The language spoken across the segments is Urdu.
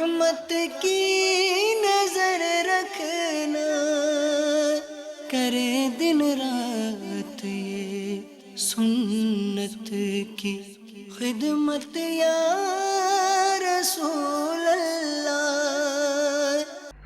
رحمت کی نظر رکھنا، کرے دن رات یہ سنت کی خدمت یا رسول اللہ۔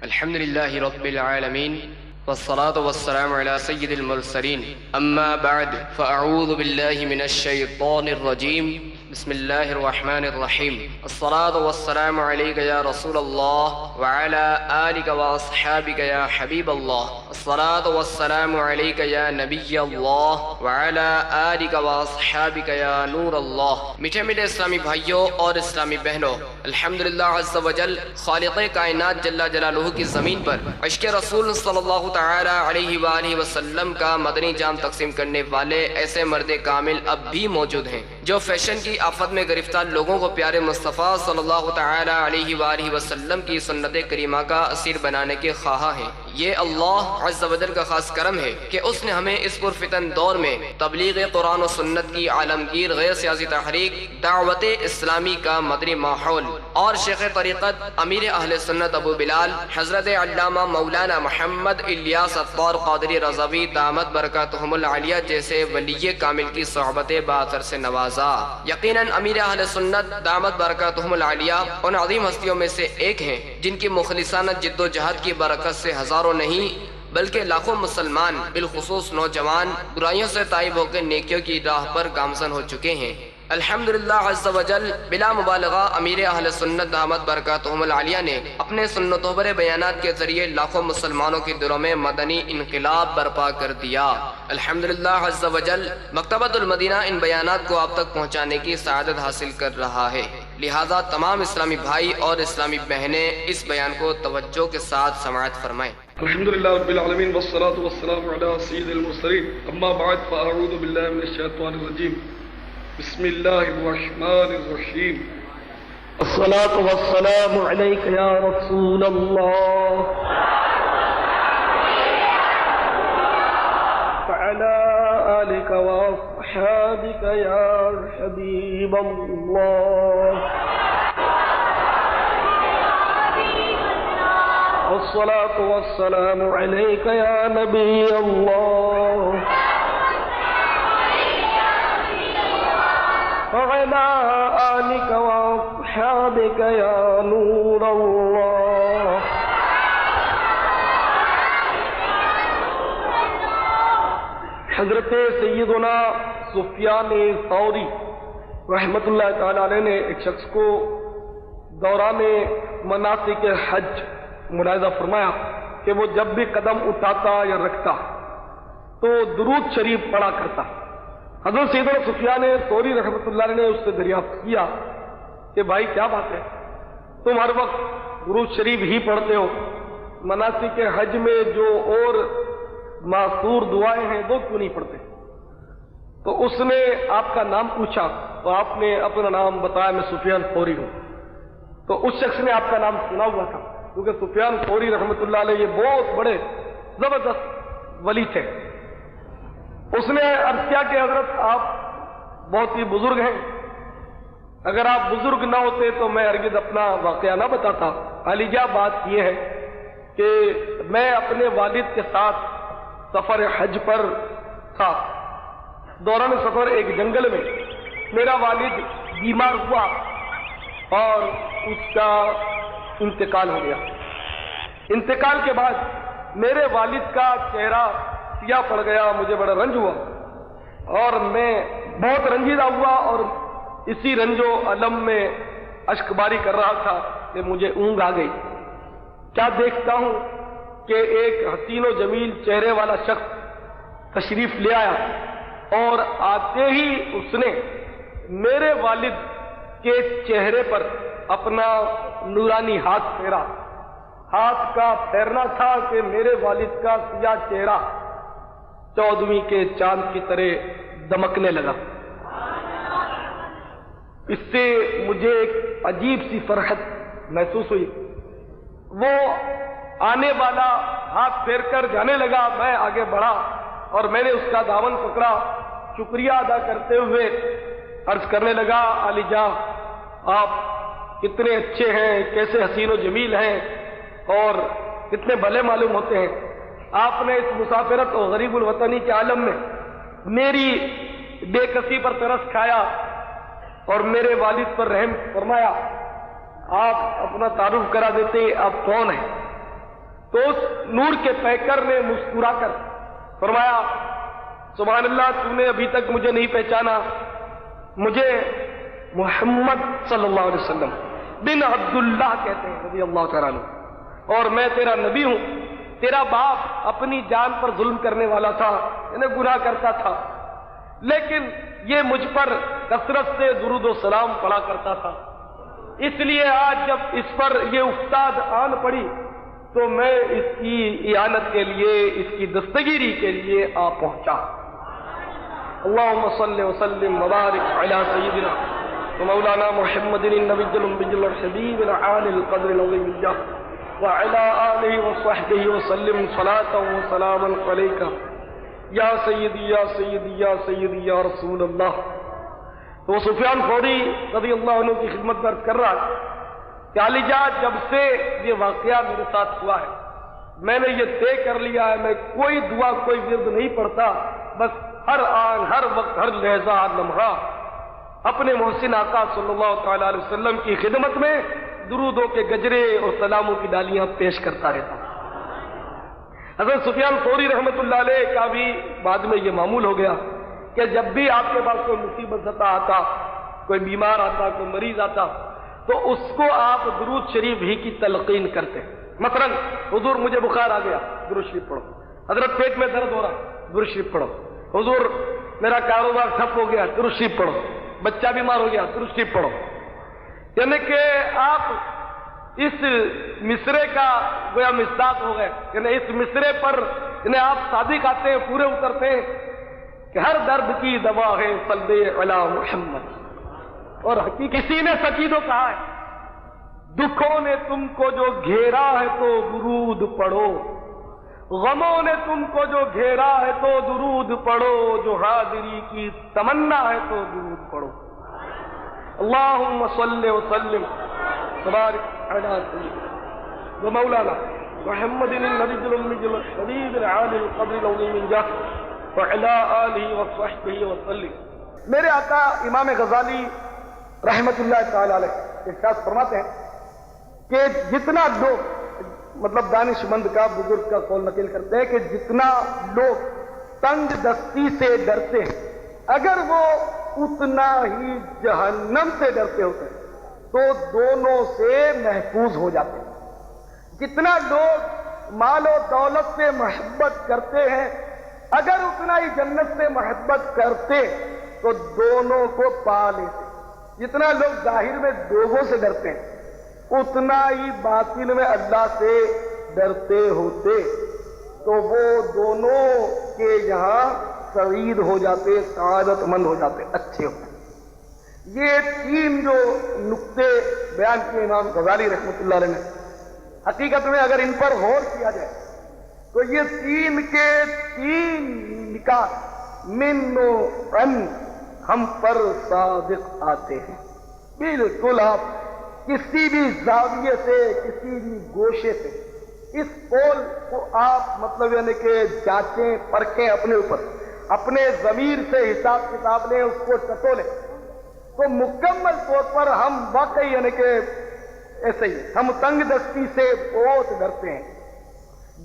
الحمد للہ رب العالمین والصلاة والسلام على سید المرسلین، اما بعد فاعوذ باللہ من الشیطان الرجیم، بسم اللہ الرحمن الرحیم۔ الصلاة والسلام علیک یا رسول اللہ وعلى آلک واصحابک یا حبیب اللہ۔ الصلاة والسلام علیک یا نبی اللہ وعلى آلک واصحابک یا نور اللہ۔ میٹھے میٹھے اسلامی بھائیوں اور اسلامی بہنوں، الحمدللہ عز و جل خالق کائنات جل جلالہ کی زمین پر عشق رسول صلی اللہ تعالی علیہ وآلہ وسلم کا مدنی جام تقسیم کرنے والے ایسے مرد کامل اب بھی موجود ہیں جو فیشن کی آفت میں گرفتار لوگوں کو پیارے مصطفیٰ صلی اللہ تعالی علیہ وآلہ وسلم کی سنت کریمہ کا اسیر بنانے کے خواہاں ہیں۔ یہ اللہ عز و جل کا خاص کرم ہے کہ اس نے ہمیں اس پرفتن دور میں تبلیغ قرآن و سنت کی عالمگیر غیر سیاسی تحریک، دعوت اسلامی کا مدنی ماحول اور شیخ طریقت امیر اہل سنت ابو بلال حضرت علامہ مولانا محمد الیاس عطار قادری رضوی دامت برکاتہم العالیہ جیسے ولی کامل کی صحبت باثر سے نوازا۔ یقیناً امیر اہل سنت دامت برکاتہم العالیہ ان عظیم ہستیوں میں سے ایک ہیں جن کی مخلصانہ جد و جہد کی برکت سے ہزاروں نہیں بلکہ لاکھوں مسلمان بالخصوص نوجوان برائیوں سے تائب ہو کے نیکیوں کی راہ پر گامزن ہو چکے ہیں۔ الحمدللہ عز و جل بلا مبالغہ امیر اہل سنت دامت برکاتہم العالیہ نے اپنے سنت و بر بیانات کے ذریعے لاکھوں مسلمانوں کے دلوں میں مدنی انقلاب برپا کر دیا۔ الحمدللہ عز و جل مکتبۃ المدینہ ان بیانات کو آپ تک پہنچانے کی سعادت حاصل کر رہا ہے، لہذا تمام اسلامی بھائی اور اسلامی بہنیں اس بیان کو توجہ کے ساتھ سماعت فرمائیں۔ الحمدللہ رب العالمین والصلاة والسلام علی سید المرسلین، اما بعد فاعوذ باللہ من الشیطان الرجیم، بسم اللہ الرحمن الرحیم۔ الصلاة والسلام علیک یا رسول اللہ وعلی آلک واصحابک یا حبیب اللہ۔ الصلاة والسلام علیک یا نبی اللہ وعلى آلك وأصحابك يا نور الله۔ حضرت سیدنا سفیان ثوری رحمۃ اللہ تعالی علیہ نے ایک شخص کو دوران مناسک حج ملاحظہ فرمایا کہ وہ جب بھی قدم اٹھاتا یا رکھتا تو درود شریف پڑھا کرتا۔ حضرت سیدنا سفیان ثوری رحمۃ اللہ علیہ نے اس سے دریافت کیا کہ بھائی کیا بات ہے، تم ہر وقت درود شریف ہی پڑھتے ہو، مناسک حج میں جو اور معصور دعائیں ہیں وہ کیوں نہیں پڑھتے؟ تو اس نے آپ کا نام پوچھا تو آپ نے اپنا نام بتایا، میں سفیان ثوری ہوں۔ تو اس شخص نے آپ کا نام سنا ہوا تھا کیونکہ سفیان ثوری رحمۃ اللہ علیہ یہ بہت بڑے زبردست ولی تھے۔ اس نے عرض کیا کہ حضرت آپ بہت ہی بزرگ ہیں، اگر آپ بزرگ نہ ہوتے تو میں ہرگز اپنا واقعہ نہ بتاتا۔ عالیہ بات یہ ہے کہ میں اپنے والد کے ساتھ سفر حج پر تھا، دوران سفر ایک جنگل میں میرا والد بیمار ہوا اور اس کا انتقال ہو گیا۔ انتقال کے بعد میرے والد کا چہرہ سیاہ پڑ گیا، مجھے بڑا رنج ہوا اور میں بہت رنجیدہ ہوا اور اسی رنج و الم میں اشک باری کر رہا تھا کہ مجھے اونگ آ گئی۔ کیا دیکھتا ہوں کہ ایک حسین و جمیل چہرے والا شخص تشریف لے آیا اور آتے ہی اس نے میرے والد کے چہرے پر اپنا نورانی ہاتھ پھیرا۔ ہاتھ کا پھیرنا تھا کہ میرے والد کا سیاہ چہرہ 14ویں کے چاند کی طرح دمکنے لگا۔ اس سے مجھے ایک عجیب سی فرحت محسوس ہوئی۔ وہ آنے والا ہاتھ پھیر کر جانے لگا، میں آگے بڑھا اور میں نے اس کا دامن پکڑا، شکریہ ادا کرتے ہوئے عرض کرنے لگا، علی جاں آپ کتنے اچھے ہیں، کیسے حسین و جمیل ہیں اور کتنے بھلے معلوم ہوتے ہیں. آپ نے اس مسافرت اور غریب الوطنی کے عالم میں میری بے کسی پر ترس کھایا اور میرے والد پر رحم فرمایا. آپ اپنا تعارف کرا دیتے آپ کون ہیں؟ تو اس نور کے پیکر نے مسکرا کر فرمایا سبحان اللہ، تو نے ابھی تک مجھے نہیں پہچانا، مجھے محمد صلی اللہ علیہ وسلم بن عبداللہ کہتے ہیں رضی اللہ تعالیٰ عنہ، اور میں تیرا نبی ہوں. تیرا باپ اپنی جان پر ظلم کرنے والا تھا، یعنی گناہ کرتا تھا، لیکن یہ مجھ پر کثرت سے درود و سلام پڑھا کرتا تھا. اس لیے آج جب اس پر یہ افتاد آن پڑی تو میں اس کی اعانت کے لیے، اس کی دستگیری کے لیے آ پہنچا. اللہم صلی وسلم وبارک علی سیدنا ومولانا محمد النبی الامی الحبیب العالی القدر العظیم الجاہ وعلی آلہ وصحبہ وسلم صلاۃ وسلاما علیک یا سیدی یا سیدی یا سیدی یا رسول اللہ. تو سفیان ثوری رضی اللہ عنہ کی خدمت میں عرض کر رہا کہ علی جان، جب سے یہ واقعہ میرے ساتھ ہوا ہے میں نے یہ طے کر لیا ہے میں کوئی دعا کوئی ورد نہیں پڑھتا، بس ہر آن ہر وقت ہر لحظہ ہر لمحہ اپنے محسن آقا صلی اللہ تعالی علیہ وسلم کی خدمت میں درودوں کے گجرے اور سلاموں کی ڈالیاں پیش کرتا رہتا. حضرت سفیان ثوری رحمۃ اللہ علیہ کا بھی بعد میں یہ معمول ہو گیا کہ جب بھی آپ کے پاس کوئی مصیبت زدہ آتا، کوئی بیمار آتا، کوئی مریض آتا، تو اس کو آپ درود شریف ہی کی تلقین کرتے. مثلا حضور مجھے بخار آ گیا، درود شریف پڑھو. حضرت پیٹ میں درد ہو رہا، درود شریف پڑھو. حضور میرا کاروبار ٹھپ ہو گیا، درود شریف پڑھو. بچہ بیمار ہو گیا، درود شریف پڑھو. یعنی کہ آپ اس مصرے کا گویا مصداق ہو گئے، یعنی اس مصرے پر یعنی آپ صادق آتے ہیں، پورے اترتے ہیں کہ ہر درد کی دوا ہے صلی علی محمد. اور کسی نے سچی تو کہا ہے دکھوں نے تم کو جو گھیرا ہے تو درود پڑھو، غموں نے تم کو جو گھیرا ہے تو درود پڑھو، جو حاضری کی تمنا ہے تو درود پڑھو. اللہم صلی وسلم وبارک علی سیدنا ومولانا محمد النبی الامی الحبیب العالی القدر العظیم الجاہ وعلی آلہ وصحبہ وسلم. میرے آقا امام غزالی رحمت اللہ تعالی علیہ ارشاد فرماتے ہیں کہ جتنا لوگ مطلب دانش مند کا بزرگ کا قول نقل کرتے ہیں کہ جتنا لوگ تنگ دستی سے ڈرتے ہیں اگر وہ اتنا ہی جہنم سے ڈرتے ہوتے ہیں تو دونوں سے محفوظ ہو جاتے ہیں. جتنا لوگ مال و دولت سے محبت کرتے ہیں اگر اتنا ہی جنت سے محبت کرتے تو دونوں کو پا لیتے. جتنا لوگ ظاہر میں لوگوں سے ڈرتے ہیں اتنا ہی باطن میں اللہ سے ڈرتے ہوتے تو وہ دونوں کے یہاں سعید ہو جاتے، سعادت مند ہو جاتے، اچھے ہوتے. یہ تین جو نقطے بیان کیے امام غزالی رحمۃ اللہ علیہ نے، حقیقت میں اگر ان پر غور کیا جائے تو یہ تین کے تین نکات من و عن ہم پر صادق آتے ہیں. بالکل آپ کسی بھی زاویے سے کسی بھی گوشے سے اس قول کو آپ مطلب یعنی کہ جانچیں پرکھیں، اپنے اوپر اپنے ضمیر سے حساب کتاب لیں، اس کو ٹٹولیں تو مکمل طور پر ہم واقعی یعنی کہ ایسے ہی ہم تنگ دستی سے بہت ڈرتے ہیں،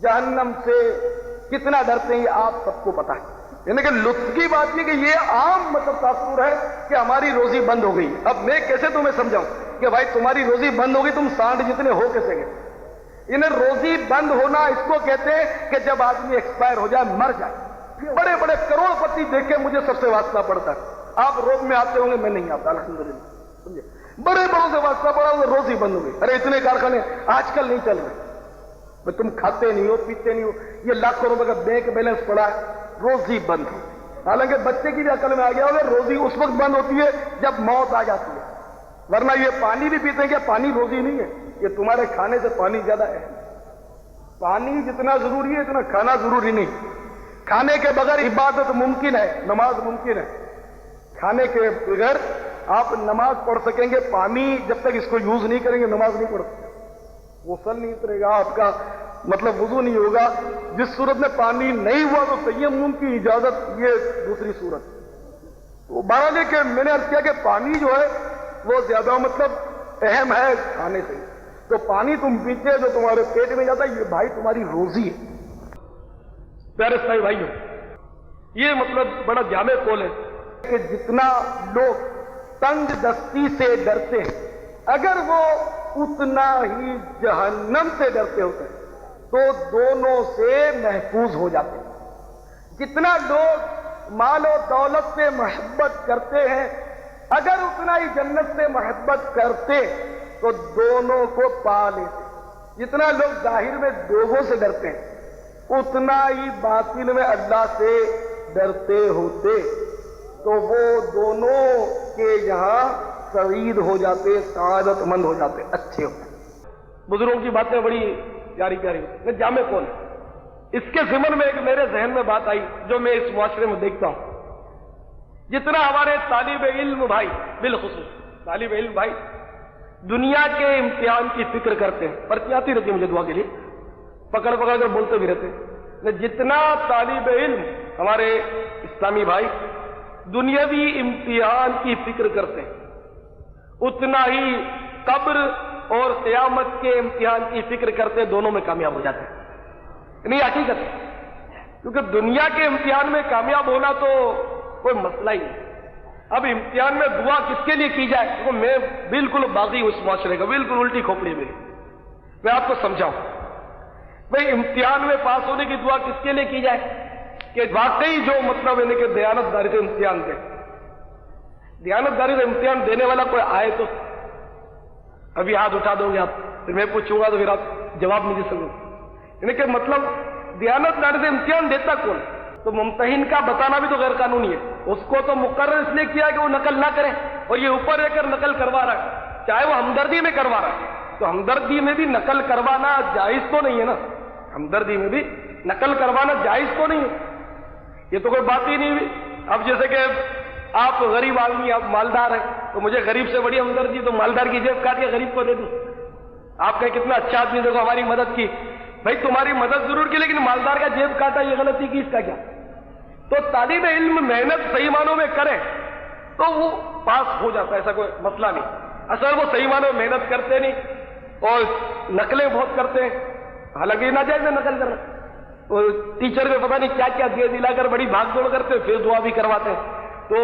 جہنم سے کتنا ڈرتے ہیں یہ آپ سب کو پتا ہے. یعنی کہ لطف کی بات یہ کہ یہ عام مطلب تاثر ہے کہ ہماری روزی بند ہو گئی. اب میں کیسے تمہیں سمجھاؤں کہ بھائی تمہاری روزی بند ہو گئی، تم سانڈ جتنے ہو کیسے گئے. انہیں روزی بند ہونا اس کو کہتے ہیں کہ جب آدمی ایکسپائر ہو جائے، مر جائے. بڑے بڑے کروڑ پتی دیکھے مجھے سب سے واسطہ پڑتا ہے. آپ روب میں آتے ہوں گے، میں نہیں آتا الحمدللہ، سمجھے. بڑے بڑوں سے واسطہ پڑا وہ روزی بند ہو گئی. ارے اتنے کارخانے آج کل نہیں چل رہے، تم کھاتے نہیں ہو پیتے نہیں ہو، یہ لاکھوں روپے کا بینک بیلنس پڑا ہے، روزی بند ہو. حالانکہ بچے کی بھی عقل میں آ گیا ہوگا روزی اس وقت بند ہوتی ہے جب موت آ جاتی ہے، ورنہ یہ پانی بھی پیتے ہیں کہ پانی روزی نہیں ہے، یہ تمہارے کھانے سے پانی زیادہ ہے. پانی جتنا ضروری ہے اتنا کھانا ضروری نہیں. کھانے کے بغیر عبادت ممکن ہے، نماز ممکن ہے، کھانے کے بغیر آپ نماز پڑھ سکیں گے، پانی جب تک اس کو یوز نہیں کریں گے نماز نہیں پڑھ سکتے، غسل نہیں اترے گا آپ کا، مطلب وضو نہیں ہوگا۔ جس صورت میں پانی نہیں ہوا تو تیمم کی اجازت، یہ دوسری صورت۔ تو بہرحال یہ کہ میں نے عرض کیا کہ پانی جو ہے وہ زیادہ مطلب اہم ہے کھانے سے۔ تو پانی تم پیتے جو تمہارے پیٹ میں جاتا ہے، یہ بھائی تمہاری روزی ہے۔ پیارے اسلامی بھائیوں، یہ مطلب بڑا جامع قول ہے کہ جتنا لوگ تنگ دستی سے ڈرتے ہیں، اگر وہ اتنا ہی جہنم سے ڈرتے ہوتے ہیں تو دونوں سے محفوظ ہو جاتے ہیں۔ جتنا لوگ مال و دولت سے محبت کرتے ہیں، اگر اتنا ہی جنت سے محبت کرتے تو دونوں کو پا لیتے۔ جتنا لوگ ظاہر میں لوگوں سے ڈرتے ہیں، اتنا ہی باطن میں اللہ سے ڈرتے ہوتے تو وہ دونوں کے یہاں سعید ہو جاتے، سعادت مند ہو جاتے، اچھے ہوتے۔ بزرگوں کی باتیں بڑی پیاری پیاری میں جامع قول۔ اس کے ضمن میں ایک میرے ذہن میں بات آئی جو میں اس معاشرے میں دیکھتا ہوں۔ جتنا ہمارے طالب علم بھائی، بالخصوص طالب علم بھائی، دنیا کے امتحان کی فکر کرتے ہیں، پرچی آتی رہتی ہے مجھے دعا کے لیے، پکڑ پکڑ کر بولتے بھی رہتے ہیں۔ جتنا طالب علم ہمارے اسلامی بھائی دنیاوی امتحان کی فکر کرتے ہیں، اتنا ہی قبر اور قیامت کے امتحان کی فکر کرتے، دونوں میں کامیاب ہو جاتے ہیں۔ نہیں حقیقت، کیونکہ دنیا کے امتحان میں کامیاب ہونا تو کوئی مسئلہ ہی نہیں۔ اب امتحان میں دعا کس کے لیے کی جائے؟ تو میں بالکل باغی ہوں اس معاشرے کا، بالکل الٹی کھوپڑی میں آپ کو سمجھاؤں۔ بھئی امتحان میں پاس ہونے کی دعا کس کے لیے کی جائے کہ واقعی جو مطلب ہے کہ دیانت داری سے امتحان دے، دیانت داری سے امتحان دینے والا کوئی آئے تو ابھی ہاتھ اٹھا دو گے آپ، پھر میں پوچھوں گا تو پھر آپ جواب نہیں دے سکو۔ یعنی کہ مطلب دیانت داری سے امتحان دیتا کون؟ تو ممتحن کا بتانا بھی تو غیر قانونی ہے۔ اس کو تو مقرر اس لیے کیا کہ وہ نقل نہ کرے، اور یہ اوپر رہ کر نقل کروا رہا ہے، چاہے وہ ہمدردی میں کروا رہا ہے۔ تو ہمدردی میں بھی نقل کروانا جائز تو نہیں ہے نا، ہمدردی میں بھی نقل کروانا جائز تو نہیں ہے، یہ تو کوئی بات ہی نہیں ہوئی۔ اب جیسے کہ آپ غریب آدمی، آپ مالدار ہیں، تو مجھے غریب سے بڑی ہمدردی تو مالدار کی جیب کاٹ کے غریب کو دے دوں۔ آپ کہیں کتنا اچھا آدمی، دیکھو ہماری مدد کی، بھائی تمہاری مدد ضرور کی لیکن مالدار کا جیب کاٹا، یہ غلطی کی، اس کا کیا؟ تو طالب علم محنت صحیح معنوں میں کرے تو وہ پاس ہو جاتا ہے، ایسا کوئی مسئلہ نہیں۔ اصل وہ صحیح معنوں میں محنت کرتے نہیں اور نقلیں بہت کرتے ہیں، حالانکہ یہ ناجائز ہے نقل کرنا۔ ٹیچر میں پتہ نہیں کیا کیا دے دلا کر بڑی بھاگ دوڑ کرتے ہیں، پھر دعا بھی کرواتے ہیں، تو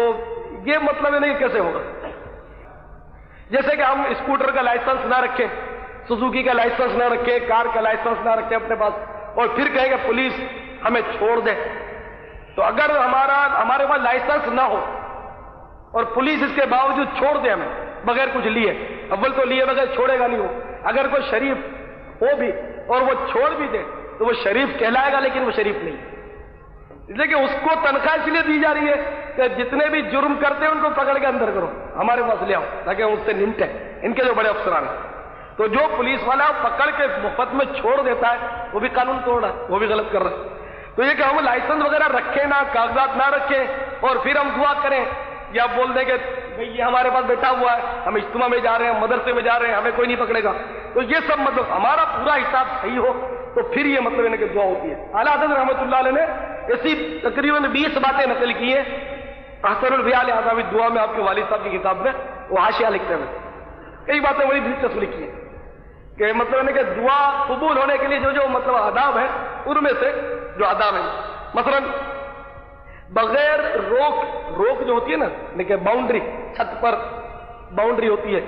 یہ مطلب ہے نہیں کیسے ہوگا؟ جیسے کہ ہم اسکوٹر کا لائسنس نہ رکھیں، سوزوکی کا لائسنس نہ رکھیں، کار کا لائسنس نہ رکھیں اپنے پاس، اور پھر کہیں کہ پولیس ہمیں چھوڑ دے۔ تو اگر ہمارے پاس لائسنس نہ ہو اور پولیس اس کے باوجود چھوڑ دے ہمیں بغیر کچھ لیے، اول تو لیے بغیر چھوڑے گا نہیں وہ، اگر کوئی شریف ہو بھی اور وہ چھوڑ بھی دے تو وہ شریف کہلائے گا لیکن وہ شریف نہیں، اس لیے کہ اس کو تنخواہ اس لیے دی جا رہی ہے کہ جتنے بھی جرم کرتے ہیں ان کو پکڑ کے اندر کرو، ہمارے پاس لے آؤ تاکہ ان سے نمٹے، ان کے جو بڑے افسران ہیں۔ تو جو پولیس والا پکڑ کے مفت میں چھوڑ دیتا ہے وہ بھی قانون توڑ رہا ہے، وہ بھی غلط کر رہا ہے۔ تو یہ کہ ہم لائسنس وغیرہ رکھیں نہ، کاغذات نہ رکھیں اور پھر ہم دعا کریں یا بول دیں کہ بھئی یہ ہمارے پاس بیٹھا ہوا ہے، ہم اجتماع میں جا رہے ہیں، مدرسے میں جا رہے ہیں، ہمیں کوئی نہیں پکڑے گا، تو یہ سب مطلب ہمارا پورا حساب صحیح ہو تو پھر یہ مطلب ہے کہ دعا ہوتی ہے۔ اعلیٰ حضرت رحمۃ اللہ علیہ نے ایسی تقریباً 20 باتیں نقل کی ہیں احسن الفیال آداب دعا میں، آپ کے والد صاحب کی کتاب میں وہ حاشیہ لکھتے ہیں، کئی باتیں بڑی دلچسپ لکھی ہیں کہ مطلب ہے کہ دعا قبول ہونے کے لیے جو مطلب آداب ہیں، ان میں سے جو آداب ہیں مثلا بغیر روک جو ہوتی ہے نا، لیکن باؤنڈری، چھت پر باؤنڈری ہوتی ہے،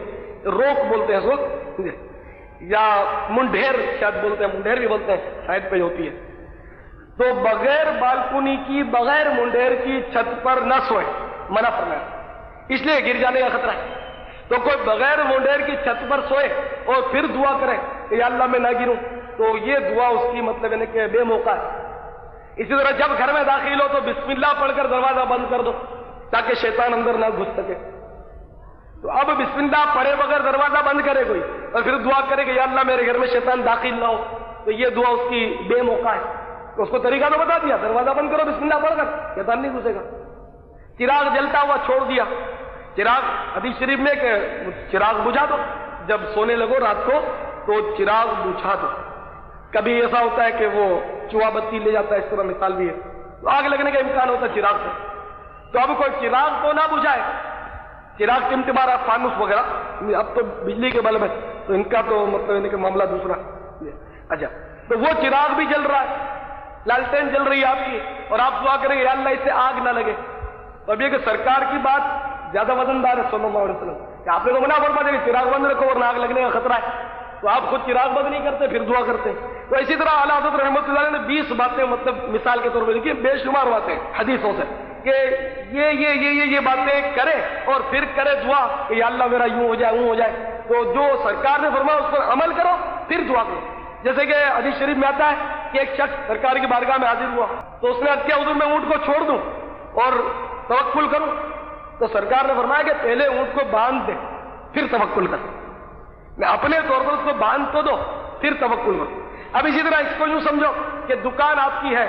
روک بولتے ہیں اس وقت، یا منڈھیر شاید بولتے ہیں، منڈھیر بھی بولتے ہیں شاید پہ ہوتی ہے، تو بغیر بالکنی کی، بغیر منڈھیر کی چھت پر نہ سوئے، منع فرمایا، اس لیے گر جانے کا خطرہ ہے۔ تو کوئی بغیر منڈھیر کی چھت پر سوئے اور پھر دعا کرے کہ یا اللہ میں نہ گروں، تو یہ دعا اس کی مطلب ہے کہ بے موقع ہے۔ اسی طرح جب گھر میں داخل ہو تو بسم اللہ پڑھ کر دروازہ بند کر دو تاکہ شیطان اندر نہ گھس سکے۔ تو اب بسم اللہ پڑھے بغیر دروازہ بند کرے کوئی اور پھر دعا کرے کہ یا اللہ میرے گھر میں شیطان داخل نہ ہو، تو یہ دعا اس کی بے موقع ہے۔ تو اس کو طریقہ تو بتا دیا، دروازہ بند کرو بسم اللہ پڑھ کر، شیطان نہیں گھسے گا۔ چراغ جلتا ہوا چھوڑ دیا، چراغ حدیث شریف میں کہ چراغ بجھا دو، جب سونے لگو رات کو تو چراغ بجھا دو. کبھی ایسا ہوتا ہے کہ وہ چوہا بتی لے جاتا ہے، اس طرح مثال بھی ہے، تو آگ لگنے کا امکان ہوتا ہے چراغ سے. تو اب کوئی چراغ تو نہ بجھائے، چراغ ٹمٹمارا فانوس وغیرہ، اب تو بجلی کے بلب ہے تو ان کا تو مطلب کہ معاملہ دوسرا. اچھا، تو وہ چراغ بھی جل رہا ہے، لالٹین جل رہی ہے آپ کی، اور آپ دعا کریں یا اللہ اس سے آگ نہ لگے. تو اب یہ کہ سرکار کی بات زیادہ وزندار ہے صلی اللہ علیہ وسلم کہ آپ نے تو منع فرما دیا کہ چراغ بند رکھو ورنہ آگ لگنے کا خطرہ ہے، تو آپ خود چراغ بند نہیں کرتے پھر دعا کرتے. تو اسی طرح اعلیٰ حضرت رحمۃ اللہ علیہ نے 20 باتیں مطلب مثال کے طور پر لکھی، بے شمار باتیں حدیثوں سے کہ یہ باتیں کرے اور پھر کرے دعا کہ یا اللہ میرا یوں ہو جائے ہو جائے. تو جو سرکار نے فرمایا اس پر عمل کرو پھر دعا کرو. جیسے کہ حدیث شریف میں آتا ہے کہ ایک شخص سرکار کی بارگاہ میں حاضر ہوا تو اس نے عرض کیا حضور میں اونٹ کو چھوڑ دوں اور توکل کروں؟ تو سرکار نے فرمایا کہ پہلے اونٹ کو باندھ دے پھر توکل کر. میں اپنے طور پر اس کو باندھ تو دو پھر توکل کرو. اب اسی طرح اس کو یوں سمجھو کہ دکان آپ کی ہے،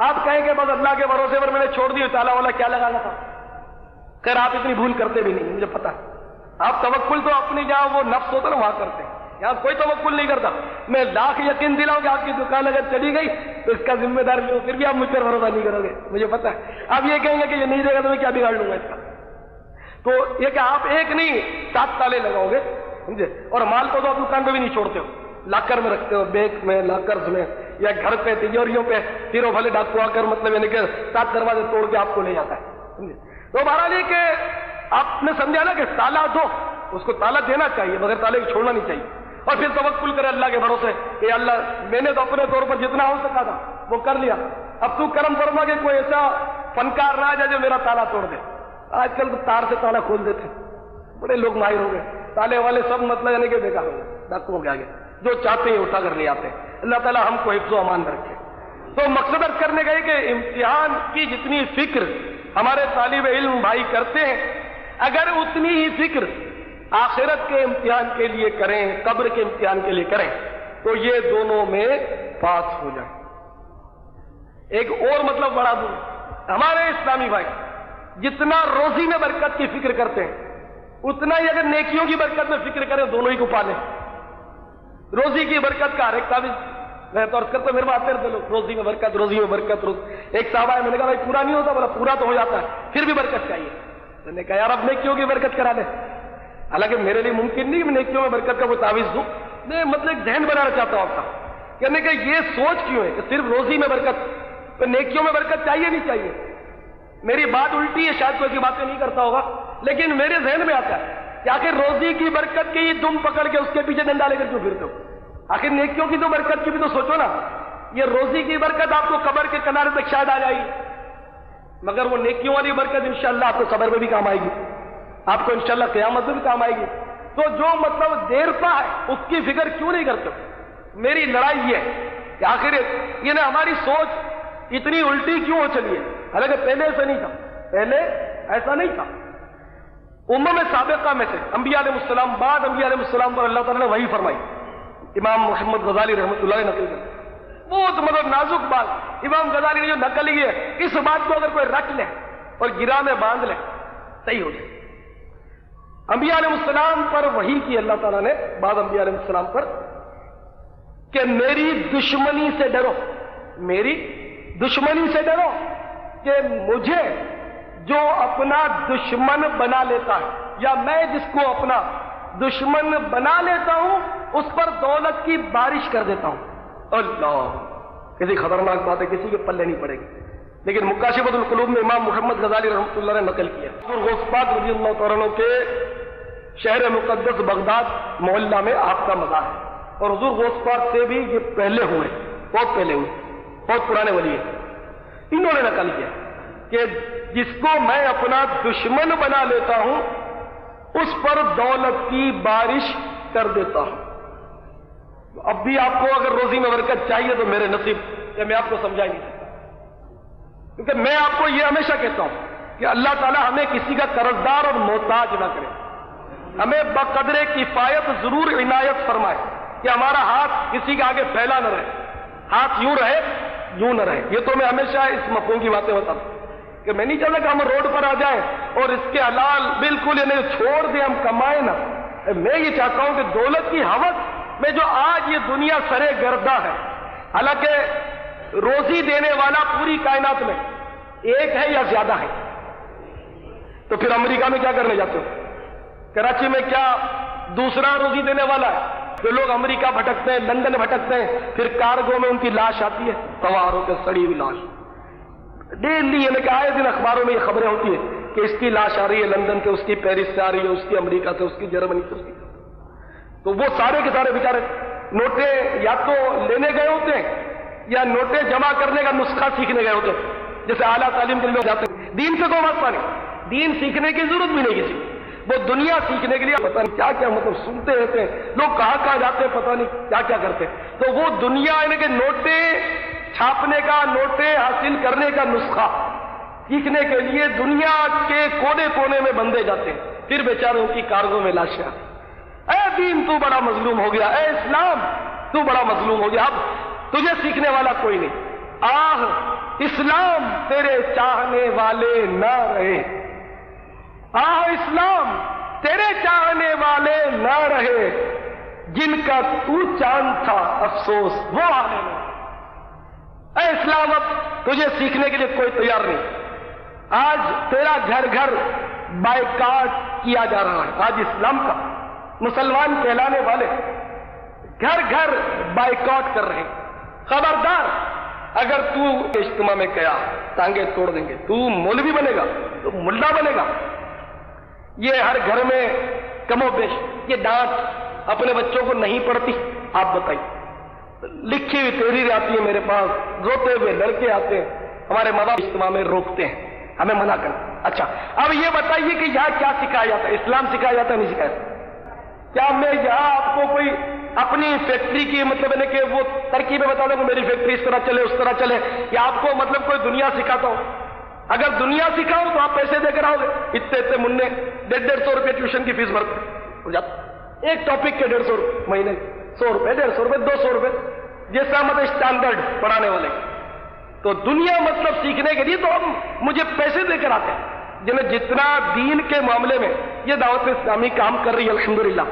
آپ کہیں کہ بس اللہ کے بھروسے پر میں نے چھوڑ دی، تالا والا کیا لگانا تھا. خیر آپ اتنی بھول کرتے بھی نہیں، مجھے پتا. آپ توکل تو اپنی جہاں وہ نفس ہوتا نا وہاں کرتے ہیں، یہاں کوئی توکل نہیں کرتا. میں لاکھ یقین دلاؤں کہ آپ کی دکان اگر چلی گئی تو اس کا ذمہ دار بھی ہوں، پھر بھی آپ مجھ پر بھروسہ نہیں کرو گے، مجھے پتا ہے. آپ یہ کہیں گے کہ یہ نہیں دے گا تو میں کیا بگاڑ لوں گا اس کا. تو یہ کہ آپ ایک نہیں 7 تالے لگاؤ گے، سمجھے. اور مال کو تو آپ دکان پہ بھی نہیں چھوڑتے ہو، لاکر میں رکھتے ہو، بیگ میں، لاکرز میں، یا گھر پہ تجوریوں پہ. پھر وہ بھلے ڈاکو آ کر مطلب یعنی کہ 7 دروازے توڑ کے آپ کو لے جاتا ہے، سمجھے. تو بہرحال یہ کہ آپ نے سمجھا نا کہ تالا دو، اس کو تالا دینا چاہیے، مگر تالے کو چھوڑنا نہیں چاہیے. اور پھر توکل کرے اللہ کے بھروسے کہ اللہ میں نے تو اپنے طور پر جتنا ہو سکا تھا وہ کر لیا، اب تو کرم فرما کہ کوئی ایسا فنکار نہ آ جائے جو میرا تالا توڑ دے. آج کل تو تار سے تالا کھول دیتے، بڑے لوگ ماہر ہو گئے، تالے والے سب مطلب یعنی کہ بیکار ہو گئے، ڈاکوؤں کے آگے جو چاہتے ہیں اٹھا کر لے آتے ہیں. اللہ تعالیٰ ہم کو حفظ و امان رکھے. تو مقصد عرض کرنے کا یہ کہ امتحان کی جتنی فکر ہمارے طالب علم بھائی کرتے ہیں، اگر اتنی ہی فکر آخرت کے امتحان کے لیے کریں، قبر کے امتحان کے لیے کریں، تو یہ دونوں میں پاس ہو جائے. ایک اور مطلب بڑا دور، ہمارے اسلامی بھائی جتنا روزی میں برکت کی فکر کرتے ہیں اتنا ہی اگر نیکیوں کی برکت میں فکر کریں دونوں ہی کو پالیں. روزی کی برکت کا ہر ایک تعویذ میں تو عرض کرتا ہوں، میرے بات کرتے لوگ روزی میں برکت، روزی میں برکت. ایک صحابہ ہے، میں نے کہا بھائی پورا نہیں ہوتا، بولا پورا تو ہو جاتا ہے، پھر بھی برکت چاہیے. میں نے کہا یار اب نیکیوں کی برکت کرا دیں. حالانکہ میرے لیے ممکن نہیں کہ میں نیکیوں میں برکت کا کوئی تعویذ دوں، میں مطلب ایک ذہن بنانا چاہتا ہوں آپ کا. کہنے کہ یہ سوچ کیوں ہے کہ صرف روزی میں برکت، تو نیکیوں میں برکت چاہیے نہیں چاہیے؟ میری بات الٹی ہے، شاید کوئی ایسی باتیں نہیں کرتا ہوگا، لیکن میرے ذہن میں آتا ہے کہ آخر روزی کی برکت کی دم پکڑ کے اس کے پیچھے ڈنڈا لے کر کیوں پھرتے ہو؟ آخر نیکیوں کی تو برکت کی بھی تو سوچو نا. یہ روزی کی برکت آپ کو قبر کے کنارے تک شاید آ جائے گی، مگر وہ نیکیوں والی برکت انشاءاللہ آپ کو قبر میں بھی کام آئے گی، آپ کو انشاءاللہ قیامت میں بھی کام آئے گی. تو جو مطلب دیرپا ہے اس کی فکر کیوں نہیں کرتے؟ میری لڑائی یہ ہے کہ آخر یہ نا ہماری سوچ اتنی الٹی کیوں ہو چلی ہے؟ حالانکہ پہلے ایسا نہیں تھا، پہلے ایسا نہیں تھا. امم سابقہ میں سے انبیاء علیہ السلام، بعد انبیاء علیہ السلام پر اللہ تعالیٰ نے وحی فرمائی. امام محمد غزالی رحمۃ اللہ علیہ نقل کرتے، بہت مطلب نازک بات امام غزالی نے جو نقل کی ہے، اس بات کو اگر کوئی رکھ لے اور گرا میں باندھ لے صحیح ہو جائے. انبیاء علیہ السلام پر وحی کی اللہ تعالیٰ نے بعد انبیاء علیہ السلام پر کہ میری دشمنی سے ڈرو، میری دشمنی سے ڈرو کہ مجھے جو اپنا دشمن بنا لیتا ہے، یا میں جس کو اپنا دشمن بنا لیتا ہوں اس پر دولت کی بارش کر دیتا ہوں. اللہ، کسی خطرناک بات ہے، کسی کے پلے نہیں پڑے گی. لیکن مکاشفۃ القلوب میں امام محمد غزالی رحمۃ اللہ نے نقل کیا، حضور غوث پاک رضی اللہ تعالیٰ عنہ کے شہر مقدس بغداد محلہ میں آپ کا مزار ہے، اور حضور غوث پاک سے بھی یہ پہلے ہوئے، بہت پہلے ہوئے، بہت پرانے ولی ہیں. انہوں نے نقل کیا کہ جس کو میں اپنا دشمن بنا لیتا ہوں اس پر دولت کی بارش کر دیتا ہوں. اب بھی آپ کو اگر روزی میں برکت چاہیے تو میرے نصیب، یہ میں آپ کو سمجھا ہی نہیں سکتا، کیونکہ میں آپ کو یہ ہمیشہ کہتا ہوں کہ اللہ تعالیٰ ہمیں کسی کا قرضدار اور محتاج نہ کرے، ہمیں بقدر کفایت ضرور عنایت فرمائے کہ ہمارا ہاتھ کسی کے آگے پھیلا نہ رہے، ہاتھ یوں رہے یوں نہ رہے. یہ تو میں ہمیشہ اس مفہوم کی باتیں بتاتا ہوں کہ میں نہیں چاہتا کہ ہم روڈ پر آ جائیں اور اس کے حلال بالکل انہیں چھوڑ دیں، ہم کمائیں نہ. میں یہ چاہتا ہوں کہ دولت کی ہوس میں جو آج یہ دنیا سرے گردہ ہے، حالانکہ روزی دینے والا پوری کائنات میں ایک ہے یا زیادہ ہے، تو پھر امریکہ میں کیا کرنے جاتے ہو؟ کراچی میں کیا دوسرا روزی دینے والا ہے؟ تو لوگ امریکہ بھٹکتے ہیں، لندن بھٹکتے ہیں، پھر کارگو میں ان کی لاش آتی ہے، سوار ہو کے سڑی ہوئی لاش. ڈیلی یعنی کہ آئے دن اخباروں میں یہ خبریں ہوتی ہیں کہ اس کی لاش آ رہی ہے لندن سے، اس کی پیرس سے آ رہی ہے، اس کی امریکہ سے، اس کی جرمنی سے، اس کی. تو وہ سارے کے سارے بیچارے نوٹیں یا تو لینے گئے ہوتے ہیں یا نوٹیں جمع کرنے کا نسخہ سیکھنے گئے ہوتے ہیں. جیسے اعلیٰ تعلیم کے لوگ جاتے ہیں، دین سے کوئی واسطہ نہیں، دین سیکھنے کی ضرورت بھی نہیں کسی. وہ دنیا سیکھنے کے لیے پتہ نہیں کیا کیا مطلب سنتے رہتے ہیں لوگ، کہاں کہاں جاتے ہیں پتہ نہیں کیا کیا کرتے ہیں. تو وہ دنیا یعنی کہ نوٹیں چھاپنے کا، نوٹیں حاصل کرنے کا نسخہ سیکھنے کے لیے دنیا کے کونے کونے میں بندے جاتے ہیں، پھر بیچاروں کی کارگو میں لاشیں. اے دین تو بڑا مظلوم ہو گیا، اے اسلام تو بڑا مظلوم ہو گیا، اب تجھے سیکھنے والا کوئی نہیں. آہ اسلام تیرے چاہنے والے نہ رہے، آہ اسلام تیرے چاہنے والے نہ رہے، جن کا تو چاند تھا افسوس وہ آنے لگا. اے اسلام اب تجھے سیکھنے کے لیے کوئی تیار نہیں. آج تیرا گھر گھر بائیکاٹ کیا جا رہا ہے. آج اسلام کا مسلمان کہلانے والے گھر گھر بائیکاٹ کر رہے ہیں. خبردار اگر تو اجتماع میں گیا ٹانگیں توڑ دیں گے. تو مولوی بنے گا تو ملا بنے گا. یہ ہر گھر میں کم و بیش یہ ڈانٹ اپنے بچوں کو نہیں پڑتی. آپ بتائیے، لکھی ہوئی تحریر آتی ہے میرے پاس، روتے ہوئے لڑکے آتے ہیں، ہمارے ماں باپ اجتماع میں روکتے ہیں، ہمیں منع کریں. اچھا اب یہ بتائیے کہ یہاں کیا سکھایا جاتا ہے؟ اسلام سکھایا جاتا ہے نہیں سکھایا جاتا؟ کیا میں یہاں آپ کو کوئی اپنی فیکٹری کی مطلب ہے کہ وہ ترکیبیں بتا دوں کہ میری فیکٹری اس طرح چلے اس طرح چلے، یا آپ کو مطلب کوئی دنیا سکھاتا ہوں؟ اگر دنیا سکھاؤں تو آپ پیسے دے کر آؤ گے. اتنے اتنے منع 150 روپے ٹیوشن کی فیس بھرتے، ایک ٹاپک کے 150 روپے مہینے، 100 روپے 150 روپے 200 روپے جیسا مطلب اسٹینڈرڈ پڑھانے والے. تو دنیا مطلب سیکھنے کے لیے تو ہم مجھے پیسے دے کر آتے ہیں. جنہیں جتنا دین کے معاملے میں یہ دعوت اسلامی کام کر رہی ہے الحمدللہ،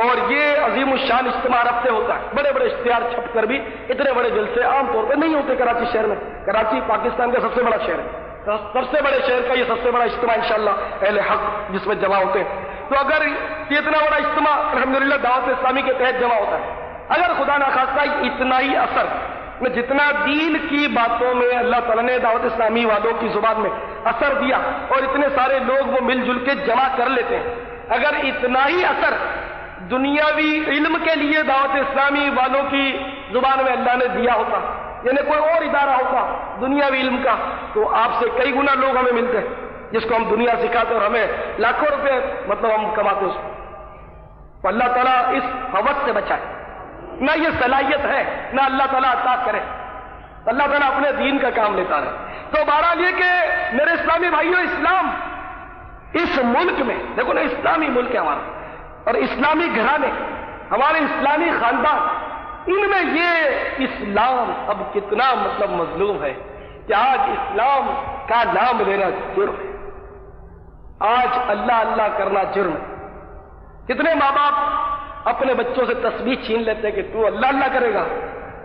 اور یہ عظیم الشان اجتماع رفتے ہوتا ہے، بڑے بڑے اشتہار چھپ کر بھی اتنے بڑے جلسے عام طور پہ نہیں ہوتے کراچی شہر میں. کراچی پاکستان کا سب سے بڑا شہر ہے، سب سے بڑے شہر کا یہ سب سے بڑا اجتماع انشاءاللہ اہل حق جس میں جمع ہوتے ہیں. تو اگر یہ اتنا بڑا اجتماع الحمدللہ دعوت اسلامی کے تحت جمع ہوتا ہے، اگر خدا نخواستہ اتنا ہی اثر میں جتنا دین کی باتوں میں اللہ تعالیٰ نے دعوت اسلامی والوں کی زبان میں اثر دیا اور اتنے سارے لوگ وہ مل جل کے جمع کر لیتے ہیں، اگر اتنا ہی اثر دنیاوی علم کے لیے دعوت اسلامی والوں کی زبان میں اللہ نے دیا ہوتا، یعنی کوئی اور ادارہ ہوتا دنیاوی علم کا، تو آپ سے کئی گنا لوگ ہمیں ملتے ہیں جس کو ہم دنیا سکھاتے اور ہمیں لاکھوں روپے مطلب ہم کماتے اس کو. تو اللہ تعالیٰ اس حوث سے بچائے. نہ یہ صلاحیت ہے نہ اللہ تعالیٰ عطا کرے، اللہ تعالیٰ اپنے دین کا کام لیتا رہے. تو بہرحال یہ کہ میرے اسلامی بھائیوں، اسلام اس ملک میں دیکھو نا، اسلامی ملک ہے ہمارا اور اسلامی گھرانے، ہمارے اسلامی خاندان، ان میں یہ اسلام اب کتنا مطلب مظلوم ہے کہ آج اسلام کا نام لینا جرم ہے، آج اللہ اللہ کرنا جرم ہے. کتنے ماں باپ اپنے بچوں سے تسبیح چھین لیتے ہیں کہ تو اللہ اللہ کرے گا،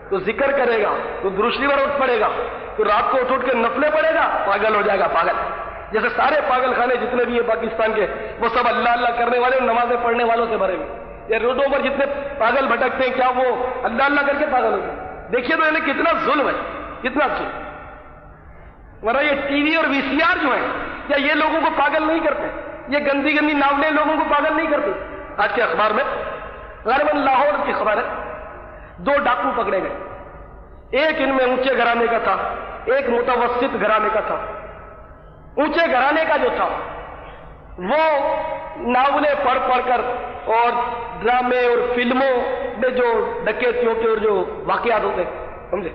تو ذکر کرے گا، تو درود شریف اٹھ پڑے گا، تو رات کو اٹھ کے نفلیں پڑے گا، پاگل ہو جائے گا. پاگل جیسے سارے پاگل خانے جتنے بھی ہیں پاکستان کے، وہ سب اللہ اللہ کرنے والے اور نمازیں پڑھنے والوں سے بھرے ہوئے. یہ روڈوں پر جتنے پاگل بھٹکتے ہیں، کیا وہ اللہ اللہ کر کے پاگل ہو گئے؟ دیکھیے تو انہیں کتنا ظلم ہے، کتنا ظلم. ورنہ یہ ٹی وی اور وی سی آر جو ہے، کیا یہ لوگوں کو پاگل نہیں کرتے؟ یہ گندی گندی ناولیں لوگوں کو پاگل نہیں کرتی؟ آج کے اخبار میں غالباً لاہور کی خبر ہے، 2 ڈاکو پکڑے گئے. ایک ان میں اونچے گھرانے کا تھا، ایک متوسط گھرانے کا تھا. اونچے گھرانے کا جو تھا وہ ناولیں پڑھ پڑھ کر اور ڈرامے اور فلموں میں جو ڈکیتیوں کے اور جو واقعات ہوتے ہیں سمجھے،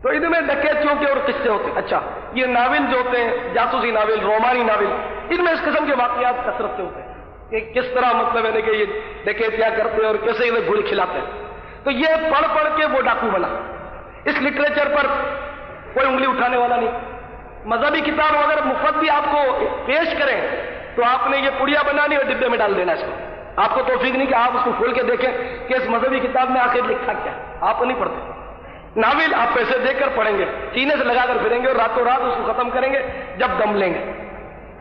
تو ان میں ڈکیتیوں کے اور قصے ہوتے ہیں. اچھا یہ ناول جو ہوتے ہیں جاسوسی ناول، رومانی ناول، ان میں اس قسم کے واقعات کثرت سے ہوتے ہیں کہ کس طرح مطلب ہے کہ یہ ڈکیتیاں کرتے ہیں اور کیسے انہیں گل کھلاتے ہیں. تو یہ پڑھ پڑھ کے وہ ڈاکو بنا. اس لٹریچر پر کوئی انگلی اٹھانے والا نہیں، مذہبی کتاب اگر مفت بھی آپ کو پیش کریں تو آپ نے یہ پڑیا بنانی اور ڈبے میں ڈال دینا اس کو. آپ کو توفیق نہیں کہ آپ اس کو کھول کے دیکھیں کہ اس مذہبی کتاب میں آخر لکھا کیا. آپ نہیں پڑھتے. ناول آپ پیسے دے کر پڑھیں گے, سینے سے لگا کر پھریں گے اور راتوں رات اس کو ختم کریں گے جب دم لیں گے.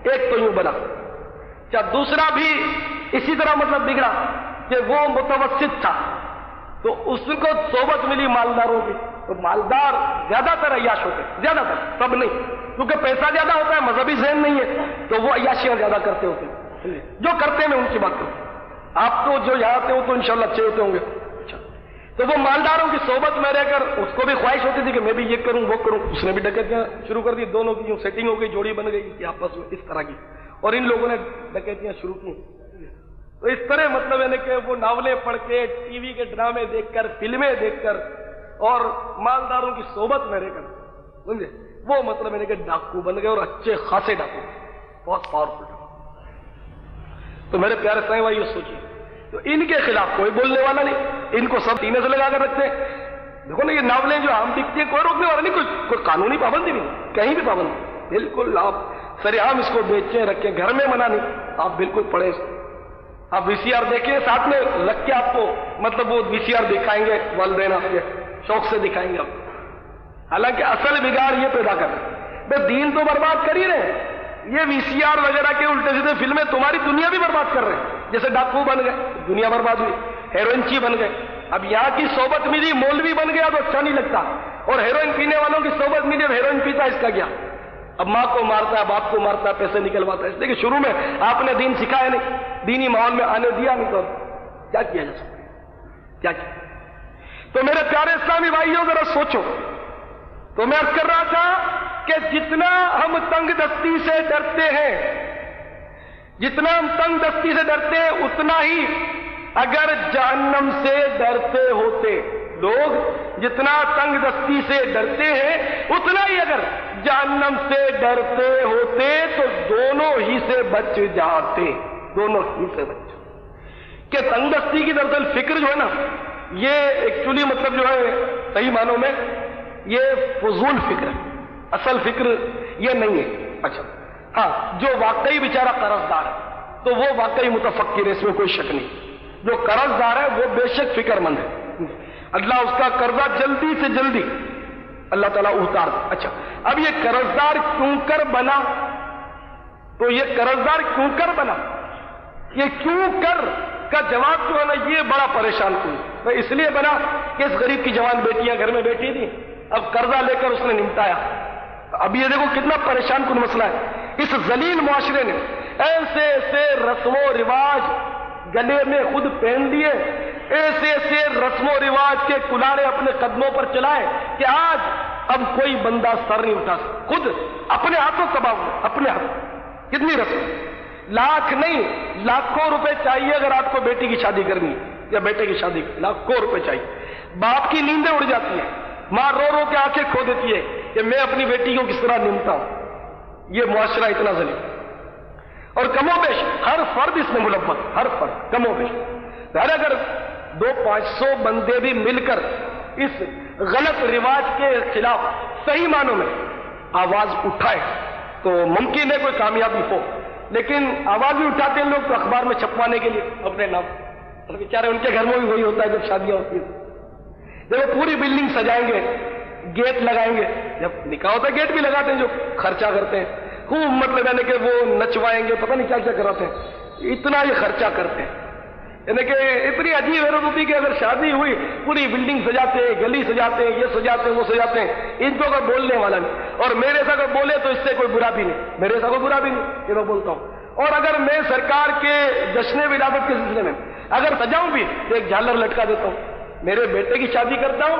ایک تو یوں بنا. اچھا, دوسرا بھی اسی طرح مطلب بگڑا کہ وہ متوسط تھا تو اس کو صحبت ملی مالداروں کی. تو مالدار زیادہ تر عیاش ہوتے, زیادہ تر, سب نہیں, کیونکہ پیسہ زیادہ ہوتا ہے, مذہبی ذہن نہیں ہے تو وہ عیاشیاں زیادہ کرتے ہوتے ہیں. جو کرتے ہیں میں ان کی بات کروں, آپ تو جو یہاں آتے ہو تو انشاءاللہ اچھے ہوتے ہوں گے. اچھا, تو وہ مالداروں کی صحبت میں رہ کر اس کو بھی خواہش ہوتی تھی کہ میں بھی یہ کروں وہ کروں. اس نے بھی ڈکیتیاں شروع کر دی, دونوں کی سیٹنگ ہو گئی, جوڑی بن گئی کہ آپس میں اس طرح کی, اور ان لوگوں نے ڈکیتیاں شروع کی. تو اس طرح مطلب ہے کہ وہ ناولیں پڑھ کے, ٹی وی کے ڈرامے دیکھ کر, فلمیں دیکھ کر اور مالداروں کی صحبت میں رہ کر, سمجھے, وہ مطلب ہے کہ ڈاکو بن گئے, اور اچھے خاصے ڈاکو, بہت پاورفل ڈاکو. تو میرے پیارے سائیں بھائی یہ سوچیے, تو ان کے خلاف کوئی بولنے والا نہیں, ان کو سب سینے سے لگا کر رکھتے ہیں. دیکھو نا یہ ناولیں جو عام دکھتی ہیں کوئی روکنے والا نہیں, کوئی قانونی پابندی نہیں, کہیں بھی پابندی بالکل. آپ سر عام اس کو بیچیں رکھیں, گھر میں منع نہیں, آپ بالکل پڑھیں. آپ وی سی آر دیکھیں ساتھ میں رکھ کے, آپ کو مطلب وہ وی سی آر دکھائیں گے والدین, آپ کے شوق سے دکھائیں گے آپ. حالانکہ اصل بگاڑ یہ پیدا کر رہے ہیں, بے دین تو برباد کر ہی رہے ہیں, یہ وی سی آر وغیرہ کے الٹے سیدھے فلمیں تمہاری دنیا بھی برباد کر رہے ہیں. جیسے ڈاکو بن گئے, دنیا برباد ہوئی. ہیروئنچی بن گئے, اب یہاں کی صحبت ملی, مولوی بن گیا تو اچھا نہیں لگتا, اور ہیروئن پینے والوں کی صحبت ملی, اب ہیروئن پیتا اس کا کیا, اب ماں کو مارتا ہے, باپ کو مارتا ہے, پیسے نکلواتا ہے. اس لیے کہ شروع میں آپ نے دین سکھایا نہیں, دینی ماحول میں آنے دیا نہیں, تو کیا کیا جا سکتا ہے, کیا کیا. تو میرے پیارے اسلامی بھائیوں ذرا سوچو. تو میں عرض کر رہا تھا کہ جتنا ہم تنگ دستی سے ڈرتے ہیں, جتنا ہم تنگ دستی سے ڈرتے ہیں, اتنا ہی اگر جہنم سے ڈرتے ہوتے لوگ, جتنا تنگ دستی سے ڈرتے ہیں اتنا ہی اگر جہنم سے ڈرتے ہوتے تو دونوں ہی سے بچ جاتے, دونوں ہی سے بچ. کہ تنگ دستی کی دراصل فکر جو ہے نا, یہ ایکچولی مطلب جو ہے صحیح معنوں میں یہ فضول فکر ہے, اصل فکر یہ نہیں ہے. اچھا ہاں, جو واقعی بیچارہ قرض دار ہے تو وہ واقعی متفکر ہے, اس میں کوئی شک نہیں. جو قرض دار ہے وہ بے شک فکر مند ہے, اللہ اس کا قرضہ جلدی سے جلدی اللہ تعالیٰ اتار دے. اچھا, اب یہ قرض دار کیوں کر بنا, تو یہ قرض دار کیوں کر بنا, یہ کیوں کر کا جواب جو ہے نا یہ بڑا پریشان کن. میں اس لیے بنا کہ اس غریب کی جوان بیٹیاں گھر میں بیٹھی تھی, اب قرضہ لے کر اس نے نمٹایا. اب یہ دیکھو کتنا پریشان کن مسئلہ ہے. اس ذلیل معاشرے نے ایسے ایسے رسم و رواج گلے میں خود پہن لیے, ایسے ایسے رسم و رواج کے کلاڑے اپنے قدموں پر چلائے کہ آج اب کوئی بندہ سر نہیں اٹھا سکتا, خود اپنے ہاتھوں تباہ ہوئے, اپنے ہاتھ. کتنی رسم, لاکھ نہیں لاکھوں روپے چاہیے اگر آپ کو بیٹی کی شادی کرنی یا بیٹے کی شادی, لاکھوں روپے چاہیے. باپ کی نیندیں اڑ جاتی ہیں, ماں رو رو کے آنکھیں کھو دیتی ہے کہ میں اپنی بیٹی کو کس طرح نمٹا ہوں. یہ معاشرہ اتنا ذلیل, اور کم و بیش ہر فرد اس میں ملوث, ہر فرد کم و بیش. اگر 200-500 بندے بھی مل کر اس غلط رواج کے خلاف صحیح معنوں میں آواز اٹھائے تو ممکن ہے کوئی کامیابی ہو. لیکن آواز بھی اٹھاتے ہیں لوگ تو اخبار میں چھپوانے کے لیے اپنے نام, اور بیچارے ان کے گھر میں بھی وہی ہوتا ہے جب شادیاں ہوتی ہیں. جب وہ پوری بلڈنگ سجائیں گے, گیٹ لگائیں گے, جب نکاح ہوتا ہے گیٹ بھی لگاتے ہیں, جو خرچہ کرتے ہیں خوب, مطلب یعنی کہ وہ نچوائیں گے, پتہ نہیں کیا کیا کراتے ہیں, اتنا یہ خرچہ کرتے ہیں. یعنی کہ اتنی عجیب حیرت ہوتی کہ اگر شادی ہوئی پوری بلڈنگ سجاتے ہیں, گلی سجاتے ہیں, یہ سجاتے ہیں, وہ سجاتے ہیں, ان کو کوئی بولنے والا نہیں. اور میرے سے اگر بولے تو اس سے کوئی برا بھی نہیں, میرے سے کوئی برا بھی نہیں, یہ میں بولتا ہوں. اور اگر میں سرکار کے جشن ولادت کے سلسلے میں اگر سجاؤں بھی تو ایک جھالر لٹکا دیتا ہوں. میرے بیٹے کی شادی کرتا ہوں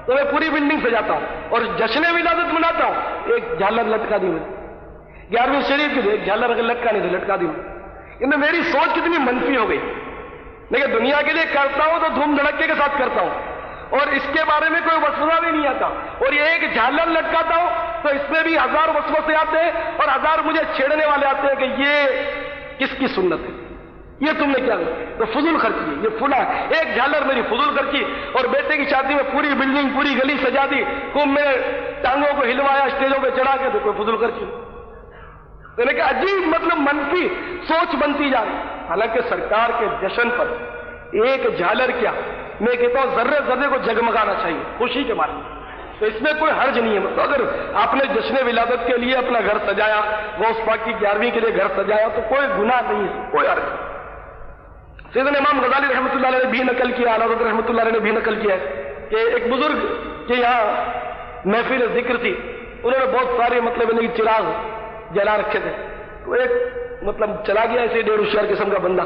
تو میں پوری بلڈنگ سجاتا ہوں, اور جشن ولادت مناتا ہوں ایک جھالر لٹکا دی. 11ویں شریف کی ایک جھالر اگر لٹکا نہیں تو لٹکا دی. ان میری سوچ کتنی منفی ہو گئی. لیکن دنیا کے لیے کرتا ہوں تو دھوم دھڑکے کے ساتھ کرتا ہوں, اور اس کے بارے میں کوئی وسوسہ بھی نہیں آتا. اور یہ ایک جھالر لٹکاتا ہوں تو اس میں بھی 1000 وسوسے آتے ہیں, اور 1000 مجھے چھیڑنے والے آتے ہیں کہ یہ کس کی سنت ہے, یہ تم نے کیا کیا, تو فضول خرچی ہے, یہ فلا ہے. ایک جھالر میری فضول خرچی, اور بیٹے کی شادی میں پوری بلڈنگ پوری گلی سجا دی, خوب میں ٹانگوں کو ہلوایا اسٹیجوں پہ چڑھا کے تو کوئی فضول خرچی. یعنی کہ عجیب مطلب منفی سوچ بنتی جا رہی. حالانکہ سرکار کے جشن پر ایک جھالر کیا میں کہتا ہوں ذرے ذرے کو جگمگانا چاہیے خوشی کے مارے. تو اس میں کوئی حرج نہیں ہے. مطلب اگر آپ نے جشن ولادت کے لیے اپنا گھر سجایا, غوث پاک کی 11ویں کے لیے گھر سجایا, تو کوئی گناہ نہیں ہے, کوئی حرج نہیں. سیدنا امام غزالی رحمۃ اللہ علیہ نے بھی نقل کیا, اعلیٰ حضرت رحمۃ اللہ علیہ نے بھی نقل کیا ہے کہ ایک بزرگ کے یہاں محفل ذکر تھی, انہوں نے بہت سارے مطلب چراغ جلا رکھے تھے. تو ایک مطلب چلا گیا ایسے 1.5 ہوشیار قسم کا بندہ,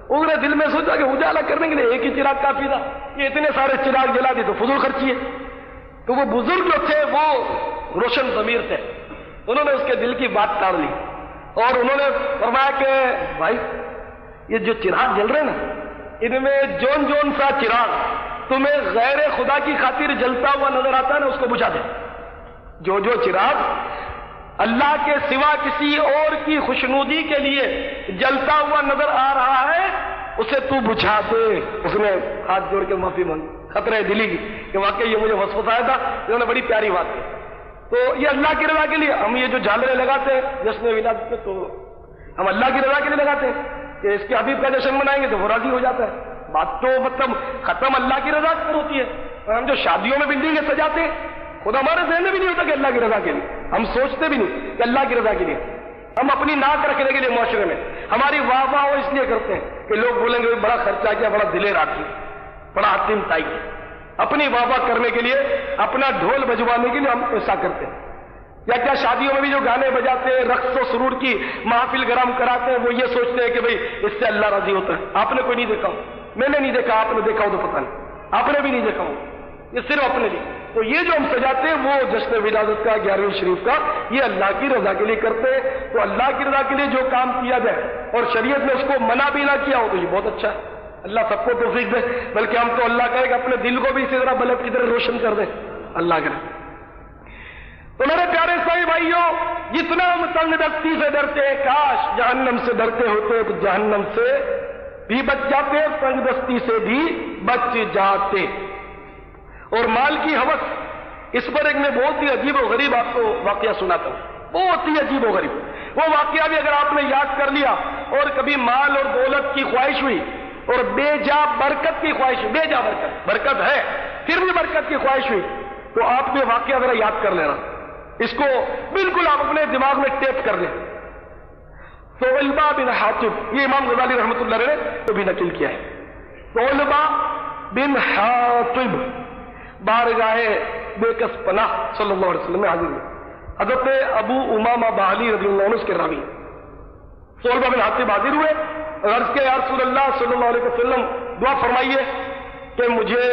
انہوں نے دل میں سوچا کہ اجالا کرنے کے لیے ایک ہی چراغ کافی تھا, یہ اتنے سارے چراغ جلا دی تو فضول خرچی ہے. تو وہ بزرگ جو تھے وہ روشن ضمیر تھے, انہوں نے اس کے دل کی بات ٹال لی اور انہوں نے فرمایا کہ بھائی یہ جو چراغ جل رہے نا, ان میں جون جون سا چراغ تمہیں غیر خدا کی خاطر جلتا ہوا نظر آتا ہے نا, اس کو بجھا دے. جو جو چراغ اللہ کے سوا کسی اور کی خوشنودی کے لیے جلتا ہوا نظر آ رہا ہے اسے تو بجھا دے. اس نے ہاتھ جوڑ کے معافی مانگی خطرہ دلی کی کہ واقعی یہ مجھے وسوسہ آیا تھا. انہوں نے بڑی پیاری بات کی. تو یہ اللہ کی رضا کے لیے ہم یہ جو جھالریں لگاتے ہیں جشن ولادت میں, تو ہم اللہ کی رضا کے لیے لگاتے ہیں کہ اس کے حبیب کا جشن منائیں گے تو وہ راضی ہو جاتا ہے. بات تو مطلب ختم اللہ کی رضا پر ہوتی ہے. اور ہم جو شادیوں میں بلڈنگیں سجاتے ہیں خود ہمارے ذہن میں بھی نہیں ہوتا کہ اللہ کی رضا کے لیے, ہم سوچتے بھی نہیں کہ اللہ کی رضا کے لیے. ہم اپنی ناک رکھنے کے لیے معاشرے میں ہماری واہ واہ ہو اس لیے کرتے ہیں کہ لوگ بولیں گے بڑا خرچہ کیا, بڑا دلیر آدمی, بڑا حتیم تائی. اپنی واہ واہ کرنے کے لیے, اپنا ڈھول بجوانے کے لیے ہم ایسا کرتے ہیں. یا کیا شادیوں میں بھی جو گانے بجاتے ہیں, رقص و سرور کی محفل گرم کراتے ہیں, وہ یہ سوچتے ہیں کہ بھئی اس سے اللہ راضی ہوتا ہے. آپ نے کوئی نہیں دیکھا ہو, میں نے نہیں دیکھا, آپ نے دیکھا ہو تو پتہ نہیں, آپ نے بھی نہیں دیکھا ہو. یہ صرف اپنے لیے. تو یہ جو ہم سجاتے ہیں وہ جشن ولادت کا 11ویں شریف کا, یہ اللہ کی رضا کے لیے کرتے ہیں. تو اللہ کی رضا کے لیے جو کام کیا جائے اور شریعت نے اس کو منع بھی نہ کیا ہو تو یہ بہت اچھا ہے. اللہ سب کو توفیق دے. بلکہ ہم تو اللہ کہے کہ اپنے دل کو بھی اسی طرح بلب کی طرح روشن کر دیں, اللہ کرے. تو میرے پیارے اسلامی بھائیوں, جتنا ہم تنگ دستی سے ڈرتے ہیں, کاش جہنم سے ڈرتے ہوتے تو جہنم سے بھی بچ جاتے, تنگ دستی سے بھی بچ جاتے. اور مال کی ہوس, اس پر ایک میں بہت ہی عجیب و غریب آپ کو واقعہ سناتا ہوں, بہت ہی عجیب و غریب. وہ واقعہ بھی اگر آپ نے یاد کر لیا اور کبھی مال اور دولت کی خواہش ہوئی اور بے جا برکت کی خواہش, بے جا برکت ہے پھر بھی برکت کی خواہش ہوئی, تو آپ نے واقعہ ذرا یاد کر لینا. اس کو بالکل آپ اپنے دماغ میں ٹیپ کر لیں. ثعلبہ بن حاطب, یہ امام غزالی رحمۃ اللہ علیہ نے تو بھی نقل کیا ہے. ثعلبہ بن حاطب بارگاہ بے کس پناہ صلی اللہ علیہ وسلم میں حاضر ہوئے. حضرت ابو امامہ باہلی رضی اللہ عنہ اس کے راوی. ثعلبہ بن حاطب حاضر ہوئے, عرض کے یا رسول اللہ صلی اللہ علیہ وسلم دعا فرمائیے کہ مجھے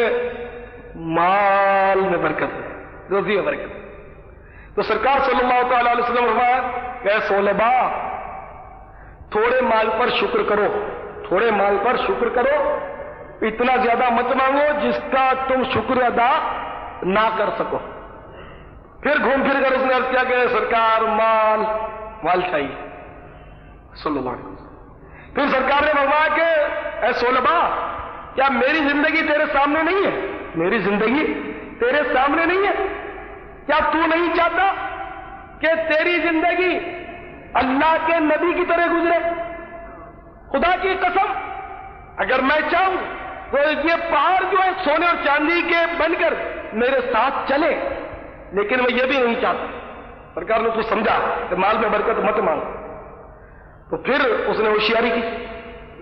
مال میں برکت ہے, روزی میں برکت ہے. تو سرکار صلی اللہ تعالی علیہ وسلم فرمایا کہ اے ثعلبہ تھوڑے مال پر شکر کرو, تھوڑے مال پر شکر کرو, اتنا زیادہ مت مانگو جس کا تم شکر ادا نہ کر سکو. پھر گھوم پھر کر اس نے عرض کیا کہ سرکار مال چاہیے صلی اللہ علیہ وسلم. پھر سرکار نے فرمایا کہ اے ثعلبہ کیا میری زندگی تیرے سامنے نہیں ہے, میری زندگی تیرے سامنے نہیں ہے, کیا تو نہیں چاہتا کہ تیری زندگی اللہ کے نبی کی طرح گزرے؟ خدا کی قسم اگر میں چاہوں تو یہ پہاڑ جو ہے سونے اور چاندی کے بن کر میرے ساتھ چلے, لیکن وہ یہ بھی نہیں چاہتا. سرکار نے تو سمجھا کہ مال میں برکت مت مانگو. تو پھر اس نے ہوشیاری کی,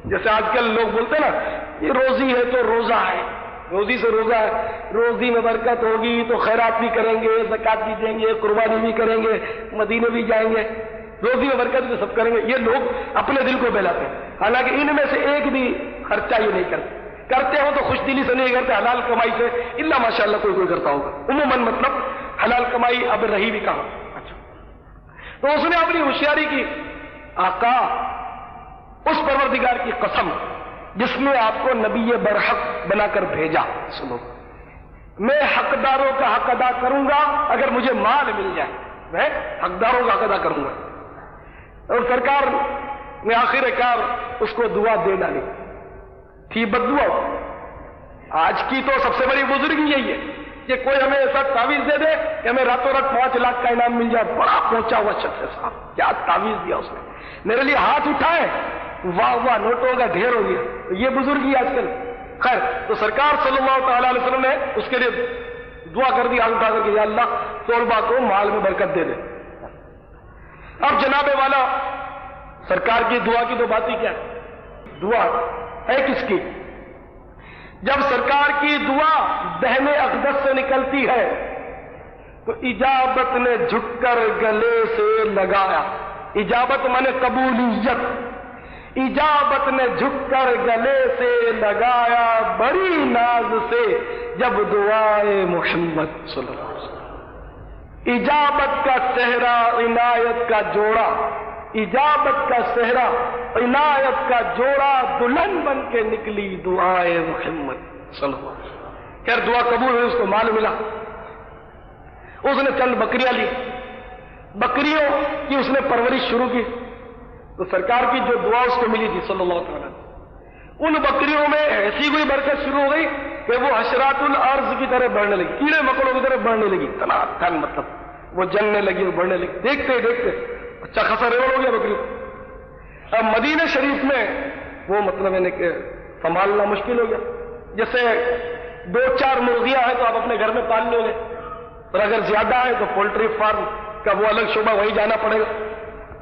جیسے آج کل لوگ بولتے ہیں نا یہ روزی ہے تو روزہ ہے, روزی سے روزہ ہے, روزی میں برکت ہوگی تو خیرات بھی کریں گے, زکات بھی دیں گے, قربانی بھی کریں گے, مدینے بھی جائیں گے, روزی میں برکت بھی سب کریں گے. یہ لوگ اپنے دل کو بہلاتے ہیں, حالانکہ ان میں سے ایک بھی خرچہ یہ نہیں کرتے. کرتے ہو تو خوش دلی سے نہیں کرتے, حلال کمائی سے الا ماشاء اللہ کوئی کرتا ہوگا. عموماً مطلب حلال کمائی اب رہی بھی کہاں. اچھا, تو اس نے اپنی ہوشیاری کی, آقا اس پروردگار کی قسم جس نے آپ کو نبی برحق بنا کر بھیجا, سنو میں حقداروں کا حق ادا کروں گا, اگر مجھے مال مل جائے میں حقداروں کا حق ادا کروں گا. اور سرکار نے آخر کار اس کو دعا دے ڈالی تھی, بد دعا. آج کی تو سب سے بڑی بزرگی یہی ہے کہ کوئی ہمیں ایسا تعویذ دے دے کہ ہمیں راتوں رات 5 لاکھ کا انعام مل جائے. بڑا پہنچا ہوا شخص ہے صاحب, کیا تعویذ دیا اس نے. میرے لیے ہاتھ اٹھائے, واہ واہ, نوٹوں کا ڈھیر ہو گیا. یہ بزرگی آج کل. خیر, تو سرکار صلی اللہ تعالی علیہ وسلم نے اس کے لیے دعا کر دی, ہاتھ اٹھا کر کے, یا اللہ طلباء کو مال میں برکت دے دے. اب جناب والا سرکار کی دعا کی تو بات ہی کیا ہے, دعا ہے کس کی؟ جب سرکار کی دعا دہن اقدس سے نکلتی ہے تو اجابت نے جھک کر گلے سے لگایا. اجابت مانے قبولیت. اجابت نے جھک کر گلے سے لگایا بڑی ناز سے جب دعائے محمد صلی اللہ علیہ وسلم. اجابت کا صحرا عنایت کا جوڑا, اجابت کا صحرا عنایت کا جوڑا دلہن بن کے نکلی دعائے محمد صلی اللہ علیہ وسلم. خیر دعا قبول ہوئی, اس کو مال ملا. اس نے چند بکریاں لی, بکریوں کی اس نے پرورش شروع کی. تو سرکار کی جو دعا اس کو ملی تھی صلی اللہ علیہ وسلم, ان بکریوں میں ایسی کوئی برکت شروع ہو گئی کہ وہ حشرات الارض کی طرح بڑھنے لگی, کیڑے مکڑوں کی طرح بڑھنے لگی. تن مطلب وہ جلنے لگی اور بڑھنے لگی. دیکھتے دیکھتے اچھا خاصا ریوڑ ہو گیا بکری. اب مدینہ شریف میں وہ مطلب یعنی کہ سنبھالنا مشکل ہو گیا. جیسے 2-4 مرغیاں ہیں تو آپ اپنے گھر میں پال لو گے, اور اگر زیادہ ہے تو پولٹری فارم کا وہ الگ شعبہ, وہی جانا پڑے گا.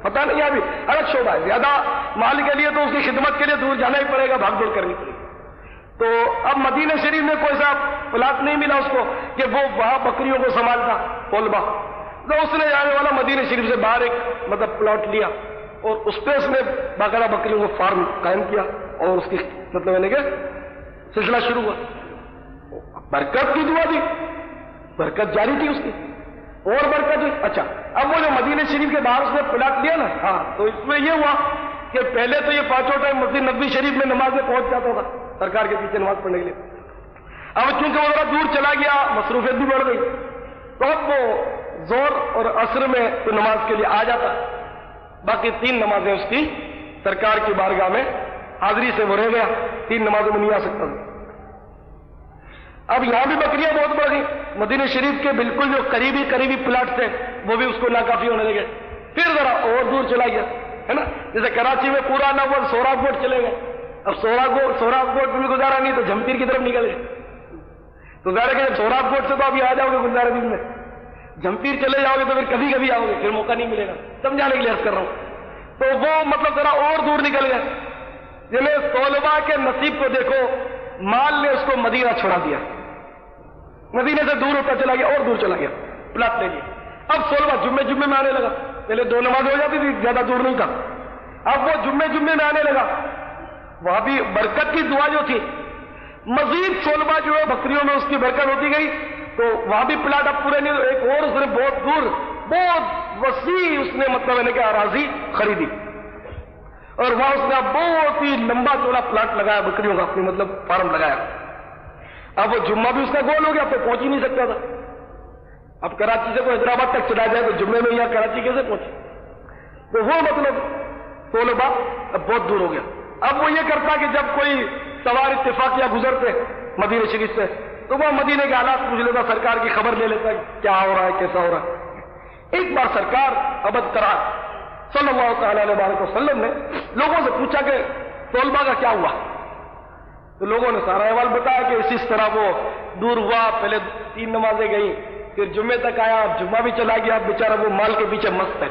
پتہ نہیں, ابھی الگ شعبہ ہے. زیادہ مال کے لیے تو اس کی خدمت کے لیے دور جانا ہی پڑے گا, بھاگ دوڑ کرنی پڑے گی. تو اب مدینہ شریف میں کوئی سا پلاٹ نہیں ملا اس کو کہ وہ وہاں بکریوں کو سنبھالتا طلبہ. تو اس نے جانے والا مدینہ شریف سے باہر ایک مطلب پلاٹ لیا اور اس پہ اس نے باقاعدہ بکریوں کو فارم قائم کیا اور اس کی مطلب یعنی کہ سلسلہ شروع ہوا. برکت کی دعا دی, برکت جاری تھی اس کی, اور برکت ہوئی. اچھا, اب وہ جو مدینہ شریف کے باہر اس نے پلاٹ لیا نا, ہاں, تو اس میں یہ ہوا کہ پہلے تو یہ 5 ٹائم مسجد نبوی شریف میں نماز میں پہنچ جاتا تھا سرکار کے پیچھے نماز پڑھنے کے لیے. اب چونکہ وہ ذرا دور چلا گیا, مصروفیت بھی بڑھ گئی, تو اب وہ زور اور عصر میں تو نماز کے لیے آ جاتا. باقی 3 نمازیں اس کی سرکار کی بارگاہ میں حاضری سے وہ رہ گیا, 3 نمازوں میں نہیں آ سکتا. اب یہاں بھی بکریاں بہت بڑھ گئی. مدینہ شریف کے بالکل جو قریبی پلاٹ تھے وہ بھی اس کو ناکافی ہونے لگے. پھر ذرا اور دور چلا گیا, ہے نا. جیسے کراچی میں پورا نول سوراب کوٹ چلے گئے. اب سوراب کوٹ میں گزارا نہیں تو جمپیر کی طرف نکل گئے. تو ظاہر ہے کہ جب سوراب کوٹ سے تو ابھی آ جاؤ گے گلزار دن میں, جمپیر چلے جاؤ گے تو پھر کبھی آؤ گے, پھر موقع نہیں ملے گا. سمجھانے کے لیے عرض کر رہا ہوں. تو وہ مطلب ذرا اور دور نکل گیا. جنہیں طلباء کے نصیب کو دیکھو, مال نے اس کو مدینہ چھوڑا دیا, مدینہ سے دور ہوتا چلا گیا اور دور چلا گیا, پلاٹ لے لیا. اب طلباء جمعے میں آنے لگا. پہلے 2 نماز ہو جاتی تھی, زیادہ دور نہیں تھا. اب وہ جمعے میں آنے لگا. وہاں بھی برکت کی دعا جو تھی, مزید طلباء جو ہے بکریوں میں اس کی برکت ہوتی گئی. تو وہاں بھی پلاٹ اب پورے نہیں, ایک اور اس نے بہت دور بہت وسیع اس نے مطلب یعنی کہ اراضی خریدی, اور وہاں اس نے بہت ہی لمبا چوڑا پلاٹ لگایا بکریوں کا, اپنی مطلب فارم لگایا. اب وہ جمعہ بھی اس کا گول ہو گیا, اب تو پہنچ ہی نہیں سکتا تھا. اب کراچی سے کوئی حیدرآباد تک چلا جائے تو جمعے میں یا کراچی کیسے پہنچے. تو وہ مطلب طلباء اب بہت دور ہو گیا. اب وہ یہ کرتا کہ جب کوئی سوار اتفاقیہ گزرتے مدینہ شریف سے تو وہ مدینے کے حالات پوچھ لیتا, سرکار کی خبر لے لیتا کیا ہو رہا ہے, کیسا ہو رہا ہے. ایک بار سرکار ابد کرا صلی اللہ تعالی علیہ وسلم نے لوگوں سے پوچھا کہ طلباء کا کیا ہوا. تو لوگوں نے سارا احوال بتایا کہ اس طرح وہ دور ہوا, پہلے 3 نمازیں گئی, پھر جمعے تک آیا, جمعہ بھی چلا گیا, بیچارہ وہ مال کے پیچھے مست ہے.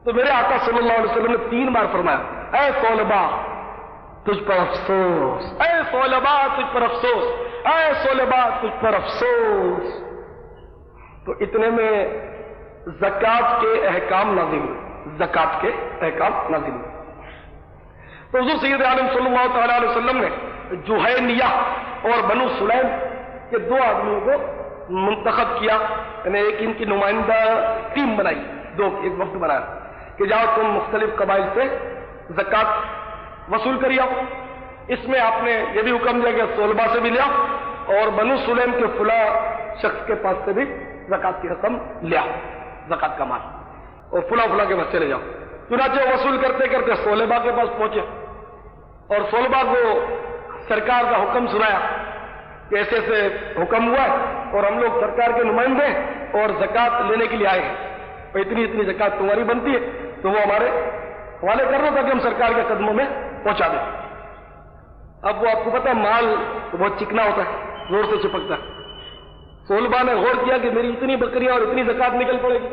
تو میرے آقا صلی اللہ علیہ وسلم نے 3 بار فرمایا, اے طلباء تجھ پر افسوس, اے طلباء تجھ پر افسوس, اے طلباء تجھ پر افسوس. تو اتنے میں زکات کے احکام نازل ہوئے, زکات کے احکام نازل ہوئے. تو حضور سید عالم صلی اللہ تعالی علیہ وسلم نے جوہینیہ اور بنو سلیم کے 2 آدمیوں کو منتخب کیا, یعنی ایک ان کی نمائندہ ٹیم بنائی, 2 ایک وقت بنایا کہ جاؤ تم مختلف قبائل سے زکات وصول کری آؤ. اس میں آپ نے یہ بھی حکم دیا کہ طلباء سے بھی لیا اور بنو سلیم کے فلاں شخص کے پاس سے بھی زکات کی رقم لیا, زکات کا مال, اور فلاں کے پاس چلے جاؤ. چنانچہ وصول کرتے کرتے طلباء کے پاس پہنچے اور طلباء کو سرکار کا حکم سنایا کہ ایسے ایسے حکم ہوا ہے اور ہم لوگ سرکار کے نمائندے اور زکات لینے کے لیے آئے ہیں، اور اتنی زکات تمہاری بنتی ہے تو وہ ہمارے حوالے کر دو تاکہ ہم سرکار کے قدموں میں پہنچا دیں۔ اب وہ آپ کو پتا مال تو بہت چکنا ہوتا ہے، زور سے چپکتا ہے۔ صلبہ نے غور کیا کہ میری اتنی بکریاں اور اتنی زکات نکل پڑے گی،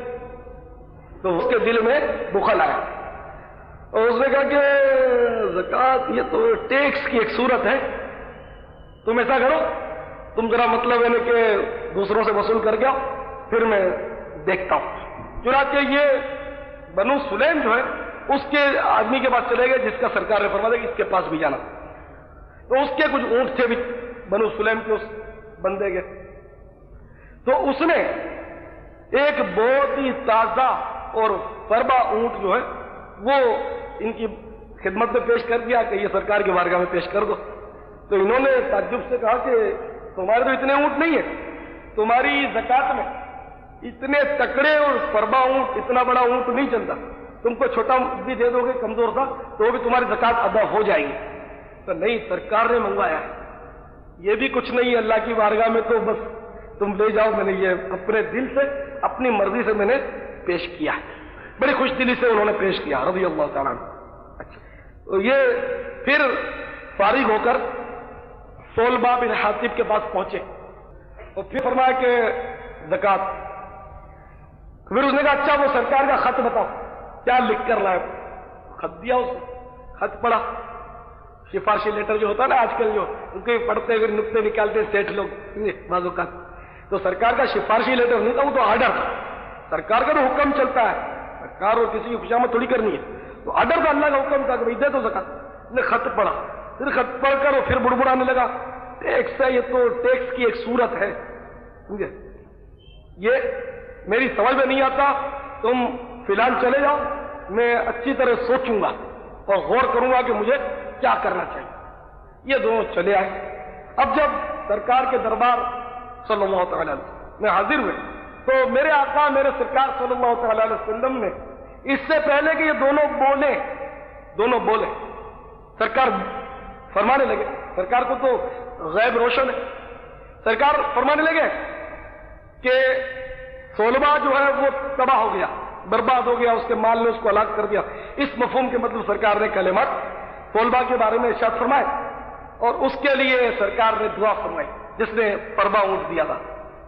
تو اس کے دل میں بخل آیا اور اس نے کہا کہ زکات یہ تو ٹیکس کی ایک صورت ہے، تم ایسا کرو، تم ذرا مطلب ہے کہ دوسروں سے وصول کر کے آؤ، پھر میں دیکھتا ہوں۔ چنانچہ یہ بنو سلیم جو ہے اس کے آدمی کے پاس چلے گئے جس کا سرکار نے فرمایا کہ اس کے پاس بھی جانا، تو اس کے کچھ اونٹ تھے بھی بنو سلیم کے اس بندے کے، تو اس نے ایک بہت ہی تازہ اور فربا اونٹ جو ہے وہ ان کی خدمت میں پیش کر دیا کہ یہ سرکار کی بارگاہ میں پیش کر دو۔ تو انہوں نے تعجب سے کہا کہ تمہارے تو اتنے اونٹ نہیں ہیں، تمہاری زکات میں اتنے تکڑے اور فربا اونٹ، اتنا بڑا اونٹ نہیں چلتا، تم کو چھوٹا بھی دے دو گے کمزور تھا تو بھی تمہاری زکات ادا ہو جائے گی۔ تو نہیں، سرکار نے منگوایا ہے، یہ بھی کچھ نہیں ہے اللہ کی بارگاہ میں، تو بس تم لے جاؤ، میں نے یہ اپنے دل سے اپنی مرضی سے میں نے پیش کیا، بڑی خوش دلی سے انہوں نے پیش کیا رضی اللہ تعالیٰ عنہ۔ اچھا، تو یہ پھر فارغ ہو کر صلبہ بن حاطب کے پاس پہنچے اور پھر فرمایا کہ زکات، پھر اس نے کہا اچھا وہ سرکار کا خط بتاؤ کیا لکھ کر لائے، خط دیا اس نے، خط پڑھا، سفارشی لیٹر جو ہوتا ہے نا آج کل جو ان کے پڑھتے ہوئے نقطے نکالتے ہیں سیٹھ لوگ بعض اوقات، تو سرکار کا سفارشی لیٹر نہیں تھا، وہ تو آرڈر تھا، سرکار کا تو حکم چلتا ہے، سرکار اور کسی کی خوشامد تھوڑی کرنی ہے، تو آرڈر تھا، اللہ کا حکم تھا کہ دے دو زکات۔ اس نے خط پڑھا، پھر خط پڑھ کر وہ پھر بڑبڑانے لگا، ٹیکس ہے، یہ تو ٹیکس کی ایک صورت ہے، سمجھے، یہ میری سمجھ میں نہیں آتا، تم فی الحال چلے جاؤ، میں اچھی طرح سوچوں گا اور غور کروں گا کہ مجھے کیا کرنا چاہیے۔ یہ دونوں چلے آئے۔ اب جب سرکار کے دربار صلی اللہ تعالی علیہ وسلم میں حاضر ہوئے تو میرے آقا میرے سرکار صلی اللہ تعالی علیہ وسلم نے اس سے پہلے کہ یہ دونوں بولے سرکار فرمانے لگے، سرکار کو تو غیب روشن ہے، سرکار فرمانے لگے کہ صلبہ جو ہے وہ تباہ ہو گیا، برباد ہو گیا، اس کے مال نے اس کو ہلاک کر دیا۔ اس مفہوم کے مطلب سرکار نے کلمات صلبہ کے بارے میں ارشاد فرمائے اور اس کے لیے سرکار نے دعا فرمائی جس نے فربا اونٹ دیا تھا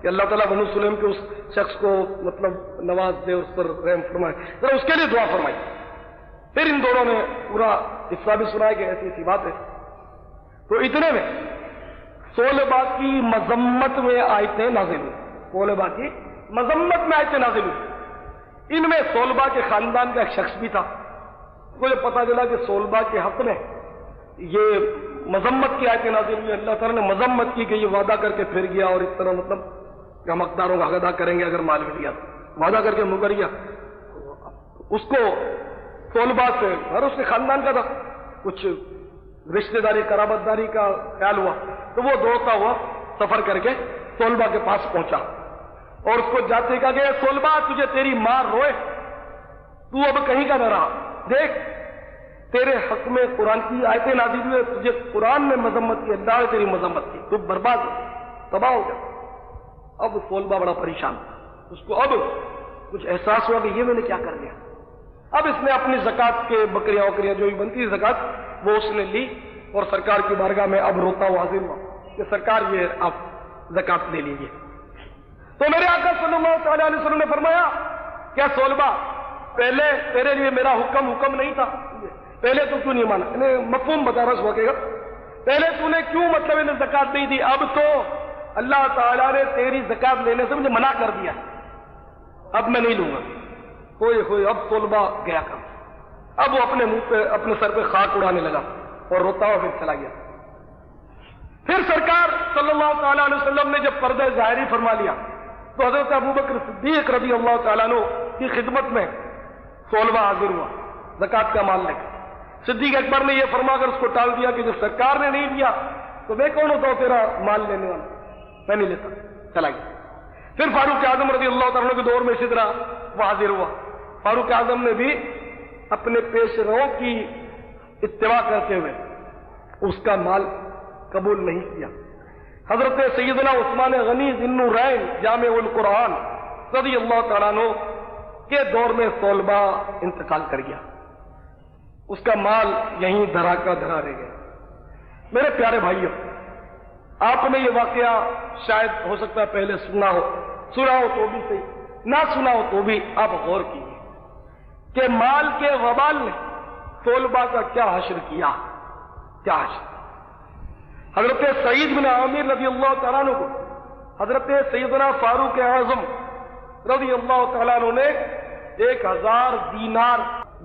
کہ اللہ تعالیٰ بنو سلیم کے اس شخص کو مطلب نواز دے، اس پر رحم فرمائے، ذرا اس کے لیے دعا فرمائی۔ پھر ان دونوں نے پورا قصہ بھی سنایا کہ ایسی ایسی بات ہے۔ تو اتنے میں صلبہ کی مذمت میں آیتیں نازل ہوئی، صلبہ کی مذمت میں آیتیں نازل ہوئی۔ ان میں صلبہ کے خاندان کا ایک شخص بھی تھا، مجھے پتا چلا کہ صلبہ کے حق میں یہ مذمت کی آیتیں نازل ہوئی، اللہ تعالیٰ نے مذمت کی کہ یہ وعدہ کر کے پھر گیا اور اس طرح مطلب کہ ہم حقداروں کا حق ادا کریں گے اگر مال مل گیا، وعدہ کر کے مکر گیا۔ اس کو صلبہ سے اور اس کے خاندان کا تھا کچھ رشتہ داری قرابت داری کا خیال ہوا، تو وہ دوڑتا ہوا سفر کر کے صلبہ کے پاس پہنچا اور اس کو جاتے کہا کہ صلبہ تجھے تیری ماں روئے، تو اب کہیں کا نہ رہا، دیکھ تیرے حق میں قرآن کی آیتیں نازل ہوئی، تجھے قرآن نے مذمت کی، اللہ نے تیری مذمت کی، تو برباد ہو، تباہ ہو گیا۔ اب صلبہ بڑا پریشان تھا، اس کو اب کچھ احساس ہوا کہ یہ میں نے کیا کر دیا۔ اب اس نے اپنی زکات کے بکریاں وکریاں جو بھی بنتی تھی زکات وہ اس نے لی اور سرکار کی بارگاہ میں اب روتا ہوا حاضر ہوا کہ سرکار یہ آپ زکات لے لیجیے۔ تو میرے آقا صلی اللہ تعالی علیہ وسلم نے فرمایا کیا صلبہ پہلے تیرے لیے میرا حکم نہیں تھا، پہلے تو کیوں نہیں مانا؟ مفہوم بتا رہا ہوا کہ پہلے تو نے کیوں مطلب انہیں زکات نہیں دی، اب تو اللہ تعالیٰ نے تیری زکات لینے سے مجھے منع کر دیا، اب میں نہیں لوں گا۔ ہوئے اب صلبہ گیا کام، اب وہ اپنے منہ پہ اپنے سر پہ خاک اڑانے لگا اور روتا ہوا پھر چلا گیا۔ پھر سرکار صلی اللہ تعالیٰ علیہ وسلم نے جب پردہ ظاہری فرما لیا تو حضرت ابوبکر صدیق رضی اللہ تعالیٰ عنہ کی خدمت میں صلبہ حاضر ہوا زکات کا مال لے کر۔ صدیق اکبر نے یہ فرما کر اس کو ٹال دیا کہ جب سرکار نے نہیں دیا تو میں کون ہوتا ہوں تیرا مال لینے والا، میں نہیں لیتا، چلا گیا۔ پھر فاروق اعظم رضی اللہ تعالیٰ عنہ کے دور میں اسی طرح وہ حاضر ہوا، فاروق اعظم نے بھی اپنے پیش رو کی اتباع کرتے ہوئے اس کا مال قبول نہیں کیا، حضرت سیدنا عثمان غنی ذی النورین جامع القرآن رضی اللہ تعالیٰ عنہ کے دور میں طلبہ انتقال کر گیا، اس کا مال یہیں دھرا کا دھرا رہ گیا۔ میرے پیارے بھائیوں، آپ نے یہ واقعہ شاید ہو سکتا ہے پہلے سنا ہو تو بھی صحیح، نہ سنا ہو تو بھی آپ غور کیجیے کہ مال کے وبال نے طلبہ کا کیا حشر کیا، کیا حشر۔ حضرت سعید بن عامر رضی اللہ تعالیٰ عنہ کو حضرت سیدنا فاروق اعظم رضی اللہ تعالیٰ عنہ نے 1000 دینار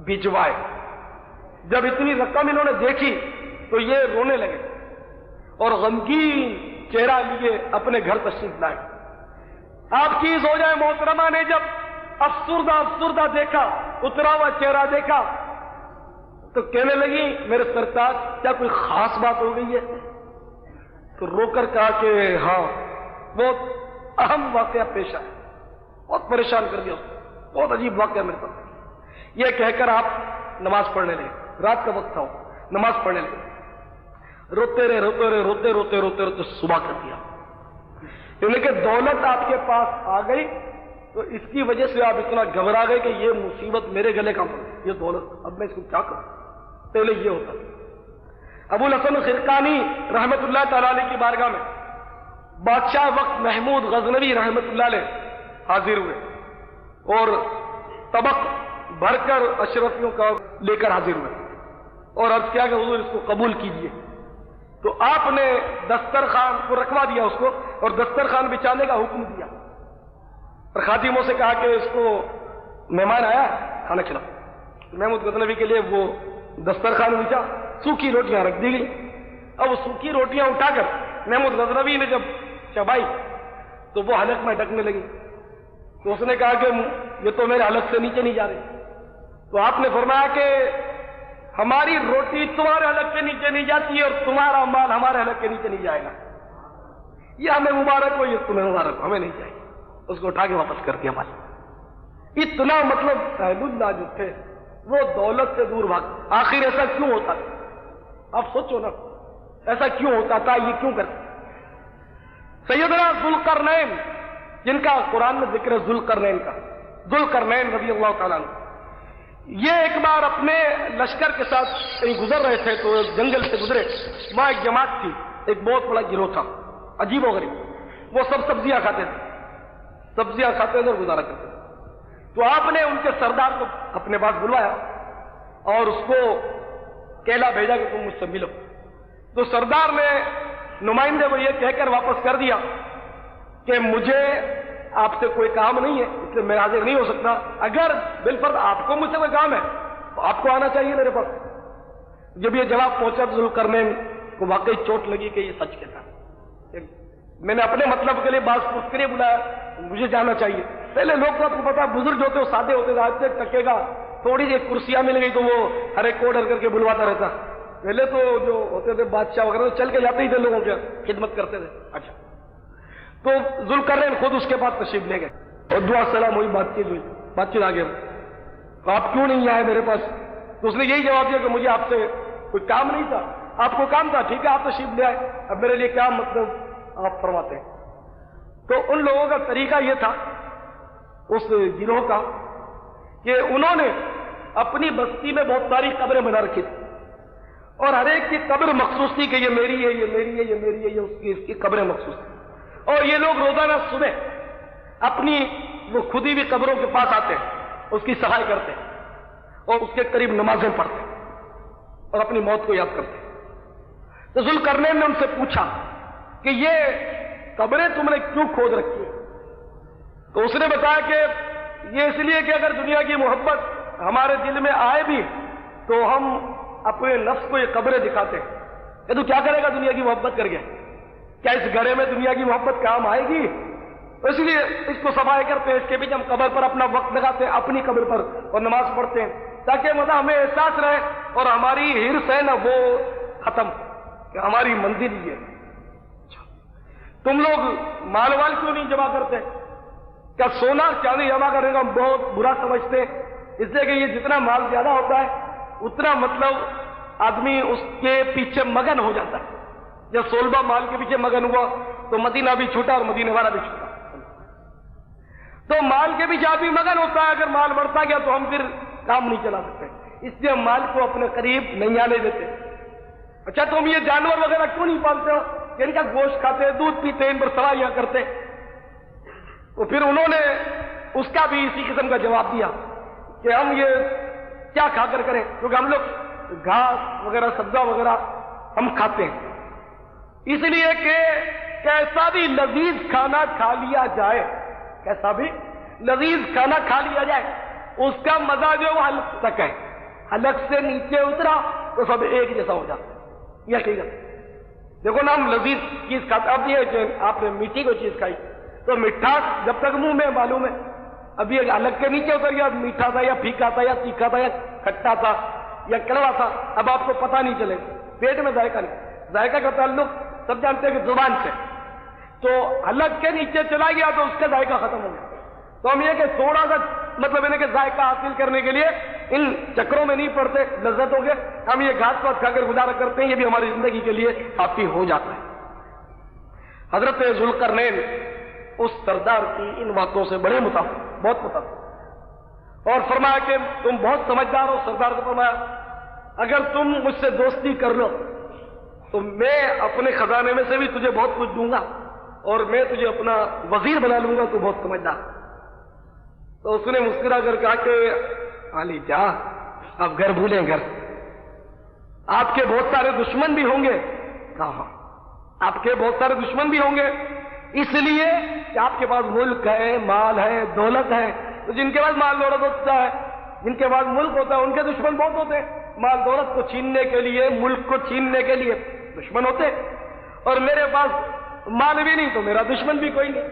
بھجوائے۔ جب اتنی رقم انہوں نے دیکھی تو یہ رونے لگے اور غمگین چہرہ لیے اپنے گھر تشریف لائے۔ آپ کی زوجہ محترمہ نے جب افسردہ دیکھا، اترا ہوا چہرہ دیکھا تو کہنے لگی میرے سرتاج کیا کوئی خاص بات ہو گئی ہے؟ تو رو کر کہا کہ ہاں بہت اہم واقعہ پیش آیا، بہت پریشان کر دیا، بہت عجیب واقعہ میرے پاس۔ یہ کہہ کر آپ نماز پڑھنے لگے، رات کا وقت تھا، نماز پڑھنے لگے، روتے صبح کر دیا۔ یعنی کہ دولت آپ کے پاس آ گئی تو اس کی وجہ سے آپ اتنا گھبرا گئے کہ یہ مصیبت میرے گلے کا پڑ، یہ دولت اب میں اس کو کیا کروں؟ پہلے یہ ہوتا۔ ابو الحسن خرقانی رحمت اللہ تعالیٰ علیہ کی بارگاہ میں بادشاہ وقت محمود غزنوی رحمت اللہ علیہ حاضر ہوئے اور طبق بھر کر اشرفیوں کا لے کر حاضر ہوئے اور عرض کیا کہ حضور اس کو قبول کیجیے۔ تو آپ نے دسترخوان کو رکھوا دیا اس کو اور دسترخوان بچھانے کا حکم دیا اور خادموں سے کہا کہ اس کو مہمان آیا کھانا کھلاؤ۔ محمود غزنوی کے لیے وہ دسترخوان بچھا، سوکھی روٹیاں رکھ دی گئی۔ اب وہ سوکھی روٹیاں اٹھا کر محمود غزنوی نے جب چبائی تو وہ حلق میں ڈکنے لگی، تو اس نے کہا کہ یہ تو میرے حلق سے نیچے نہیں جا رہی۔ تو آپ نے فرمایا کہ ہماری روٹی تمہارے حلق کے نیچے نہیں جاتی ہے اور تمہارا مال ہمارے حلق کے نیچے نہیں جائے گا، یہ ہمیں مبارک ہو، یہ تمہیں مبارک ہو، ہمیں نہیں چاہیے۔ اس کو اٹھا کے واپس کر دیا مال۔ اتنا مطلب اہل اللہ جو تھے وہ دولت سے دور بھاگ۔ آخر ایسا کیوں ہوتا تھا؟ آپ سوچو نا، ایسا کیوں ہوتا تھا، یہ کیوں کرتے؟ سیدنا ذوالقرنین جن کا قرآن میں ذکر ہے، ذوالقرنین رضی اللہ تعالیٰ عنہ، یہ ایک بار اپنے لشکر کے ساتھ کہیں گزر رہے تھے تو جنگل سے گزرے، وہاں ایک جماعت تھی، ایک بہت بڑا گروہ تھا عجیب و غریب، وہ سب سبزیاں کھاتے تھے اور گزارا کرتے تھے۔ تو آپ نے ان کے سردار کو اپنے پاس بلوایا اور اس کو کہلا بھیجا کہ تم مجھ سے ملو۔ تو سردار نے نمائندے کو یہ کہہ کر واپس کر دیا کہ مجھے آپ سے کوئی کام نہیں ہے، اس لیے میں حاضر نہیں ہو سکتا، اگر بالفرض آپ کو مجھ سے کوئی کام ہے تو آپ کو آنا چاہیے میرے پاس۔ جب یہ جواب پہنچا تو ذوالقرنین کو واقعی چوٹ لگی کہ یہ سچ کہتا ہے، میں نے اپنے مطلب کے لیے بعض پوچھ کے بلایا، مجھے جانا چاہیے۔ پہلے لوگ تو آپ کو پتا بزرگ ہوتے وہ سادے ہوتے تھے، آج سے ٹکے گا تھوڑی سی کرسیاں مل گئی تو وہ ہر ایک کو ڈر کر کے بلواتا رہتا۔ پہلے تو جو ہوتے تھے بادشاہ وغیرہ چل کے جاتے ہی تھے، لوگوں کی خدمت کرتے تھے۔ اچھا، تو ذوالقرنین خود اس کے پاس تشریف لے گئے اور دعا سلام ہوئی، بات چیت آگے۔ آپ کیوں نہیں آئے میرے پاس؟ تو اس نے یہی جواب دیا کہ مجھے آپ سے کوئی کام نہیں تھا، آپ کو کام تھا، ٹھیک ہے آپ تشریف لے آئے، اب میرے لیے کیا مطلب آپ فرماتے ہیں؟ تو ان لوگوں کا طریقہ یہ تھا اس گروہ کا کہ انہوں نے اپنی بستی میں بہت ساری قبریں بنا رکھی تھی اور ہر ایک کی قبر مخصوص تھی کہ یہ میری ہے، یہ میری ہے، یہ میری ہے، یہ اس کی قبریں مخصوص تھی۔ اور یہ لوگ روزانہ صبح اپنی وہ خودی ہوئی قبروں کے پاس آتے ہیں، اس کی صفائی کرتے ہیں اور اس کے قریب نمازیں پڑھتے ہیں اور اپنی موت کو یاد کرتے ہیں۔ تو ذوالقرنین نے ان سے پوچھا کہ یہ قبریں تم نے کیوں کھود رکھی ہیں؟ تو اس نے بتایا کہ یہ اس لیے کہ اگر دنیا کی محبت ہمارے دل میں آئے بھی تو ہم اپنے نفس کو یہ قبریں دکھاتے ہیں کہ تو کیا کرے گا دنیا کی محبت کر کے، کیا اس گھڑے میں دنیا کی محبت کام آئے گی؟ اس لیے اس کو صفائی کرتے ہیں، اس کے بیچ ہم قبر پر اپنا وقت لگاتے ہیں، اپنی قبر پر اور نماز پڑھتے ہیں تاکہ مطلب ہمیں احساس رہے اور ہماری ہرس ہے نا وہ ختم کہ ہماری منزل یہ ہے۔ تم لوگ مال وال کیوں نہیں جمع کرتے؟ کیا سونا چاندی جمع کرنے کا ہم بہت برا سمجھتے ہیں؟ اس لیے کہ یہ جتنا مال زیادہ ہوتا ہے اتنا مطلب آدمی اس کے پیچھے مگن ہو جاتا ہے، جب صلبہ مال کے پیچھے مگن ہوا تو مدینہ بھی چھوٹا اور مدینہ والا بھی چھوٹا. تو مال کے پیچھے آدمی مگن ہوتا ہے، اگر مال بڑھتا گیا تو ہم پھر کام نہیں چلا سکتے، اس لیے ہم مال کو اپنے قریب نہیں آنے دیتے. اچھا تم یہ جانور وغیرہ کیوں نہیں پالتے ہو؟ کہ ان کا گوشت کھاتے ہیں، دودھ پیتے ہیں، ان پر سواریاں کرتے. تو پھر انہوں نے اس کا بھی اسی قسم کا جواب دیا کہ ہم یہ کیا کھا کر کریں، کیونکہ ہم لوگ گھاس وغیرہ سبزہ وغیرہ ہم کھاتے ہیں، اس لیے کہ کیسا بھی لذیذ کھانا کھا لیا جائے، کیسا بھی لذیذ کھانا کھا لیا جائے، اس کا مزہ جو وہ حلق تک ہے، حلق سے نیچے اترا تو سب ایک جیسا ہو جاتا ہے. یہ حقیقت. دیکھو نا ہم لذیذ چیز کھاتے، اب یہ جو آپ نے میٹھی کوئی چیز کھائی تو مٹھاس جب تک منہ میں معلوم ہے، اب یہ حلق کے نیچے اتر گیا، میٹھا تھا یا پھیکا تھا یا تیکھا تھا یا کھٹا تھا یا کڑوا تھا، اب آپ کو پتہ نہیں چلے. پیٹ میں ذائقہ نہیں، ذائقہ کا تعلق سب جانتے ہیں کہ زبان سے، تو حلق کے نیچے چلا گیا تو اس کا ذائقہ ختم ہو گیا. تو ہم یہ کہ تھوڑا سا مطلب انہیں کہ ذائقہ حاصل کرنے کے لیے ان چکروں میں نہیں پڑتے، لذت ہو گئے ہم یہ گھاس پاس کھا کر گزارا کرتے ہیں، یہ بھی ہماری زندگی کے لیے کافی ہو جاتا ہے. حضرت ذوالقرنین اس سردار کی ان باتوں سے بڑے متاثر، بہت متاثر، اور فرمایا کہ تم بہت سمجھدار ہو. سردار کو فرمایا اگر تم مجھ سے دوستی کر لو تو میں اپنے خزانے میں سے بھی تجھے بہت کچھ دوں گا اور میں تجھے اپنا وزیر بنا لوں گا، تو بہت سمجھدار. تو اس نے مسکرا کر کہا کہ علی جا آپ گھر بھولیں، گھر آپ کے بہت سارے دشمن بھی ہوں گے. کہا آپ کے بہت سارے دشمن بھی ہوں گے اس لیے کہ آپ کے پاس ملک ہے، مال ہے، دولت ہے. تو جن کے پاس مال دولت ہوتا ہے، جن کے پاس ملک ہوتا ہے، ان کے دشمن بہت ہوتے ہیں. مال دولت کو چھیننے کے لیے، ملک کو چھیننے کے لیے دشمن ہوتے ہیں، اور میرے پاس مال بھی نہیں تو میرا دشمن بھی کوئی نہیں.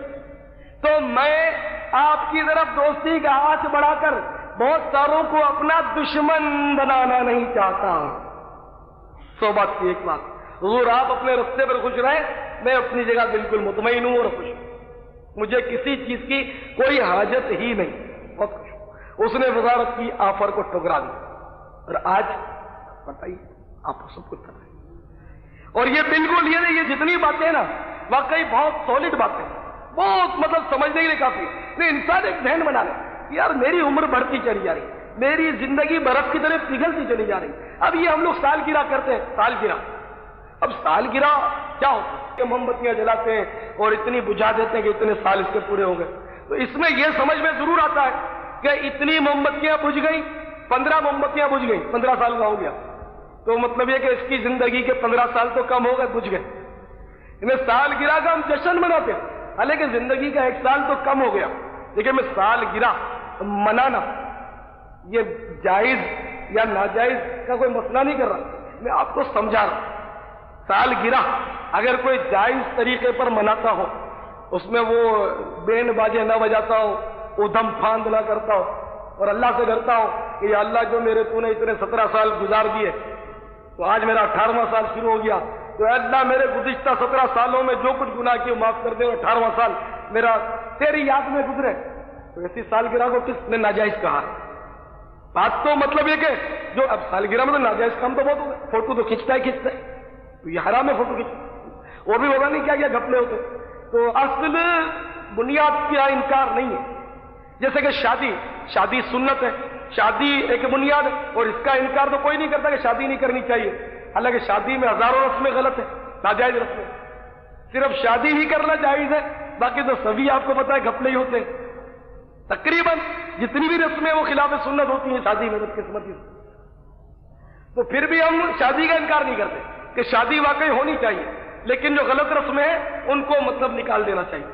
تو میں آپ کی طرف دوستی کا ہاتھ بڑھا کر بہت ساروں کو اپنا دشمن بنانا نہیں چاہتا. 100 بات کی ایک بات، حضور آپ اپنے رستے پر خوش رہیں، میں اپنی جگہ بالکل مطمئن ہوں اور خوش ہوں، مجھے کسی چیز کی کوئی حاجت ہی نہیں، بہت خوش ہوں. اس نے وزارت کی آفر کو ٹھکرا دیا، اور آج بتائیے آپ کو سب کچھ پتہ ہے. اور یہ بالکل یہ جتنی باتیں نا واقعی بہت سالڈ باتیں، بہت مطلب سمجھنے کے لیے کافی. نہیں انسان ایک ذہن بنا لے یار میری عمر بڑھتی چلی جا رہی، میری زندگی برف کی طرح پگھلتی چلی جا رہی. اب یہ ہم لوگ سالگرہ کرتے ہیں، سالگرہ. اب سالگرہ کیا ہوتا ہے کہ موم بتیاں جلاتے ہیں اور اتنی بجھا دیتے ہیں کہ اتنے سال اس کے پورے ہو گئے. تو اس میں یہ سمجھ میں ضرور آتا ہے کہ اتنی موم بتیاں بجھ گئی، 15 موم بتیاں بجھ گئی، 15 سال کا ہو گیا، تو مطلب یہ کہ اس کی زندگی کے 15 سال تو کم ہو گئے، بجھ گئے. انہیں سالگرہ کا ہم جشن مناتے ہیں، حالانکہ زندگی کا 1 سال تو کم ہو گیا. لیکن میں سالگرہ منانا یہ جائز یا ناجائز کا کوئی مسئلہ نہیں کر رہا، میں آپ کو سمجھا رہا ہوں. سالگرہ اگر کوئی جائز طریقے پر مناتا ہو، اس میں وہ بینڈ باجے نہ بجاتا ہو، ادھم پھاند نہ کرتا ہو، اور اللہ سے ڈرتا ہو کہ یا اللہ جو میرے تو نے اتنے 17 سال گزار دیے تو آج میرا 18واں سال شروع ہو گیا، تو اے اللہ میرے گزشتہ 17 سالوں میں جو کچھ گناہ کیے معاف کر دے، 18واں سال میرا تیری یاد میں گزرے. تو ایسی سالگرہ کو کس نے ناجائز کہا؟ بات تو مطلب یہ کہ جو اب سالگرہ میں تو ناجائز کام تو بہت ہو گئے، فوٹو تو کھینچتا ہے تو یہ حرام ہے فوٹو کھینچ، اور بھی ہوگا نہیں کیا کیا گھپلے ہوتے. تو اصل بنیاد کا انکار نہیں ہے. جیسے کہ شادی سنت ہے، شادی ایک بنیاد ہے، اور اس کا انکار تو کوئی نہیں کرتا کہ شادی نہیں کرنی چاہیے. حالانکہ شادی میں ہزاروں رسمیں غلط ہیں، ناجائز رسمیں، صرف شادی ہی کرنا جائز ہے، باقی تو سبھی آپ کو پتا ہے گھپلے ہی ہوتے ہیں. تقریباً جتنی بھی رسمیں وہ خلاف سنت ہوتی ہیں شادی میں بدقسمتی سے. تو پھر بھی ہم شادی کا انکار نہیں کرتے کہ شادی واقعی ہونی چاہیے، لیکن جو غلط رسمیں ہیں ان کو مطلب نکال دینا چاہیے.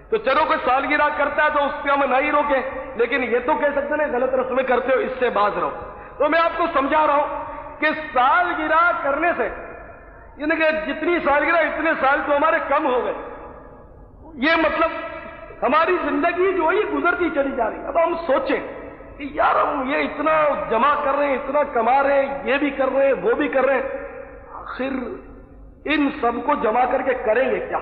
تو چلو کوئی سالگرہ کرتا ہے تو اس پہ ہم نہیں روکیں، لیکن یہ تو کہہ سکتے ہیں غلط رسمیں کرتے ہو اس سے باز رہو. تو میں آپ کو سمجھا رہا ہوں کہ سالگرہ کرنے سے یعنی کہ جتنی سالگرہ اتنے سال تو ہمارے کم ہو گئے، یہ مطلب ہماری زندگی جو ہے گزرتی چلی جا رہی. اب ہم سوچیں کہ یار ہم یہ اتنا جمع کر رہے ہیں، اتنا کما رہے ہیں، یہ بھی کر رہے ہیں، وہ بھی کر رہے ہیں، آخر ان سب کو جمع کر کے کریں گے کیا؟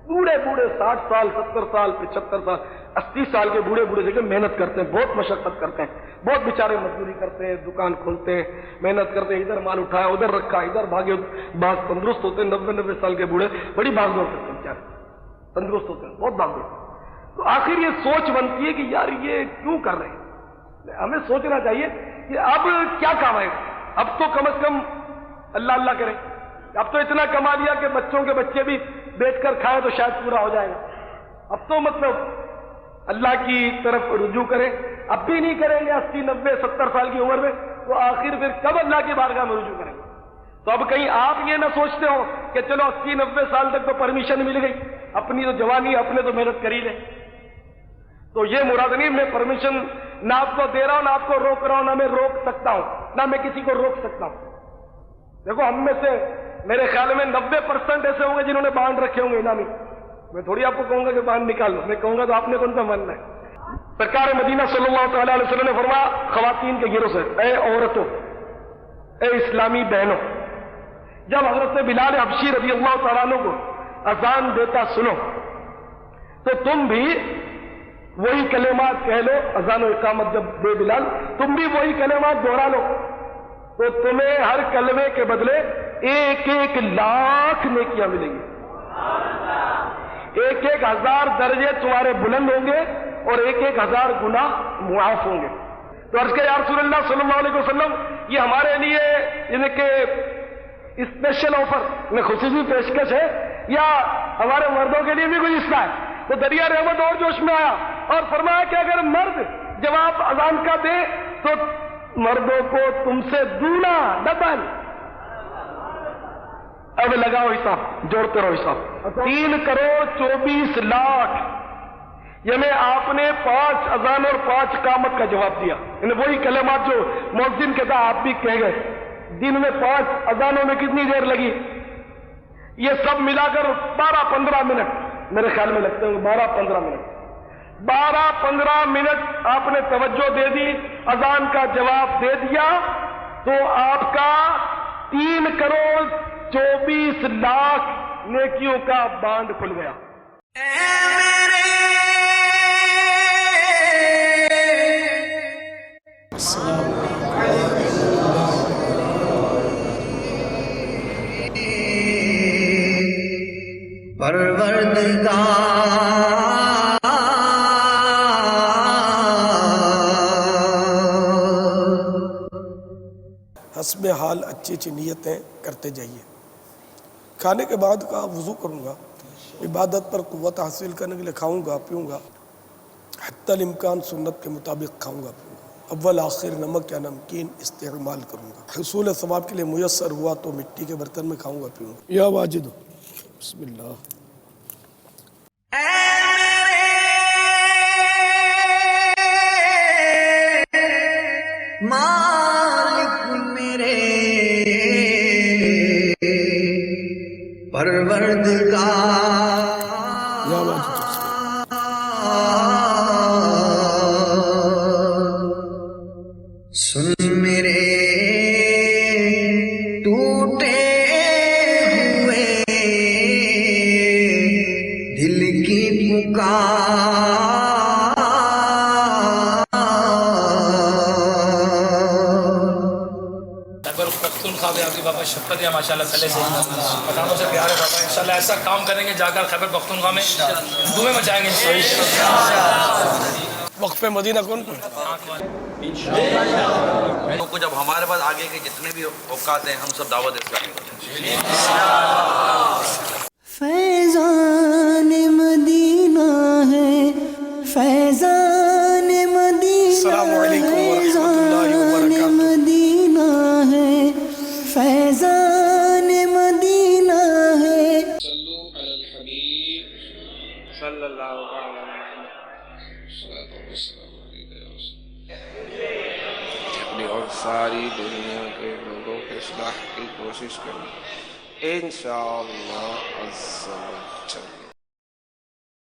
بوڑھے 60 سال 70 سال 75 سال 80 سال کے بوڑھے بوڑھے جگہ محنت کرتے ہیں, بہت مشقت کرتے ہیں, بہت بیچارے مزدوری کرتے ہیں, دکان کھولتے ہیں, محنت کرتے ہیں, ادھر مال اٹھایا ادھر رکھا, ادھر بھاگے. بعض تندرست ہوتے ہیں, 90 سال کے بوڑھے بڑی بھاگ دوڑ کرتے ہیں, بیچارے تندرست ہوتے ہیں, بہت بھاگ دوڑ. تو آخر یہ سوچ بنتی ہے کہ یار یہ کیوں کر رہے ہیں. ہمیں سوچنا چاہیے کہ اب کیا کام ہے, اب تو کم از کم اللہ اللہ کریں. اب تو اتنا کما لیا کہ بچوں کے بچے بھی بیچ کر کھائیں تو شاید پورا ہو جائے گا. اب تو مطلب اللہ کی طرف رجوع کریں. اب بھی نہیں کریں گے 80 90 70 سال کی عمر میں, تو آخر پھر کب اللہ کی بارگاہ میں رجوع کریں گے. تو اب کہیں آپ یہ نہ سوچتے ہو کہ چلو 80 90 سال تک تو پرمیشن مل گئی, اپنی تو جوانی اپنے تو محنت کر ہی لیں. تو یہ مراد نہیں, میں پرمیشن نہ آپ کو دے رہا ہوں, نہ آپ کو روک رہا ہوں, نہ میں روک سکتا ہوں, نہ میں کسی کو روک سکتا ہوں. دیکھو ہم میں سے میرے خیال میں 90% ایسے ہوں گے جنہوں نے بانڈ رکھے ہوں گے انعامی. میں تھوڑی آپ کو کہوں گا کہ بانڈ نکالو, میں کہوں گا تو آپ نے کون سا ماننا ہے. سرکار مدینہ صلی اللہ تعالی علیہ وسلم نے فرمایا خواتین کے گروہ سے, اے عورتوں, اے اسلامی بہنوں, جب حضرت بلال حبشی رضی اللہ تعالیٰ عنہ کو اذان دیتا سنو تو تم بھی وہی کلمات کہہ لو. اذان و اقامت جب دے بلال, تم بھی وہی کلمات دوہرا لو, تو تمہیں ہر کلمے کے بدلے 1,00,000 نیکیاں ملیں گی. 1,000 درجے تمہارے بلند ہوں گے اور 1,000 گناہ معاف ہوں گے. تو عرض کہ یا رسول اللہ صلی اللہ علیہ وسلم, یہ ہمارے لیے یعنی کہ اسپیشل آفر میں خصوصی پیشکش ہے یا ہمارے مردوں کے لیے بھی کوئی حصہ ہے؟ تو دریا رحمت اور جوش میں آیا اور فرمایا کہ اگر مرد جواب اذان کا دے تو مردوں کو تم سے دونا ڈبل. اب لگاؤ حساب, جوڑتے رہو حساب. 3,24,00,000 یعنی آپ نے 5 اذان اور 5 اقامت کا جواب دیا. یعنی وہی کلمات جو مؤذن کے تھا آپ بھی کہہ گئے. دن میں 5 اذانوں میں کتنی دیر لگی؟ یہ سب ملا کر 12-15 منٹ میرے خیال میں لگتے ہیں. 12-15 منٹ 12-15 منٹ آپ نے توجہ دے دی, اذان کا جواب دے دیا, تو آپ کا 3,24,00,000 نیکیوں کا بانڈ کھل گیا. حسب حال اچھی اچھی نیتیں کرتے جائیے. کھانے کے بعد کا وضو کروں گا, عبادت پر قوت حاصل کرنے کے لیے کھاؤں گا پیوں گا, حتی الامکان سنت کے مطابق کھاؤں گا پیوں گا. اول آخر نمک یا نمکین استعمال کروں گا. حصول ثواب کے لیے میسر ہوا تو مٹی کے برتن میں کھاؤں گا پیوں گا. یا واجد بسم اللہ. مالک میرے پروردگار, یا واجد سن میرے ٹوٹے ہوئے دل کی پکار. پختونخوا بھی آپ کی بابا شفقت ہے ماشاء اللہ پہلے سے پٹھانوں سے پیار ہے بابا. انشاءاللہ ایسا کام کریں گے جا کر خیبر پختونخوا میں دھومیں مچائیں گے انشاءاللہ. وقف مدینہ کون کون؟ کو جب ہمارے پاس آگے کے جتنے بھی اوقات ہیں ہم سب دعوت اسلامی کرتے ہیں. فیضان مدینہ ہے, فیضان مدینہ, السلام علیکم ورحمۃ اللہ وبرکاتہ. مدینہ ہے, فیضان مدینہ ہے. صلو علی الحبیب صلی اللہ علیہ وسلم. اپنی اور ساری دنیا کے لوگوں کے اصلاح کی کوشش کریں انشاءاللہ عز و جل.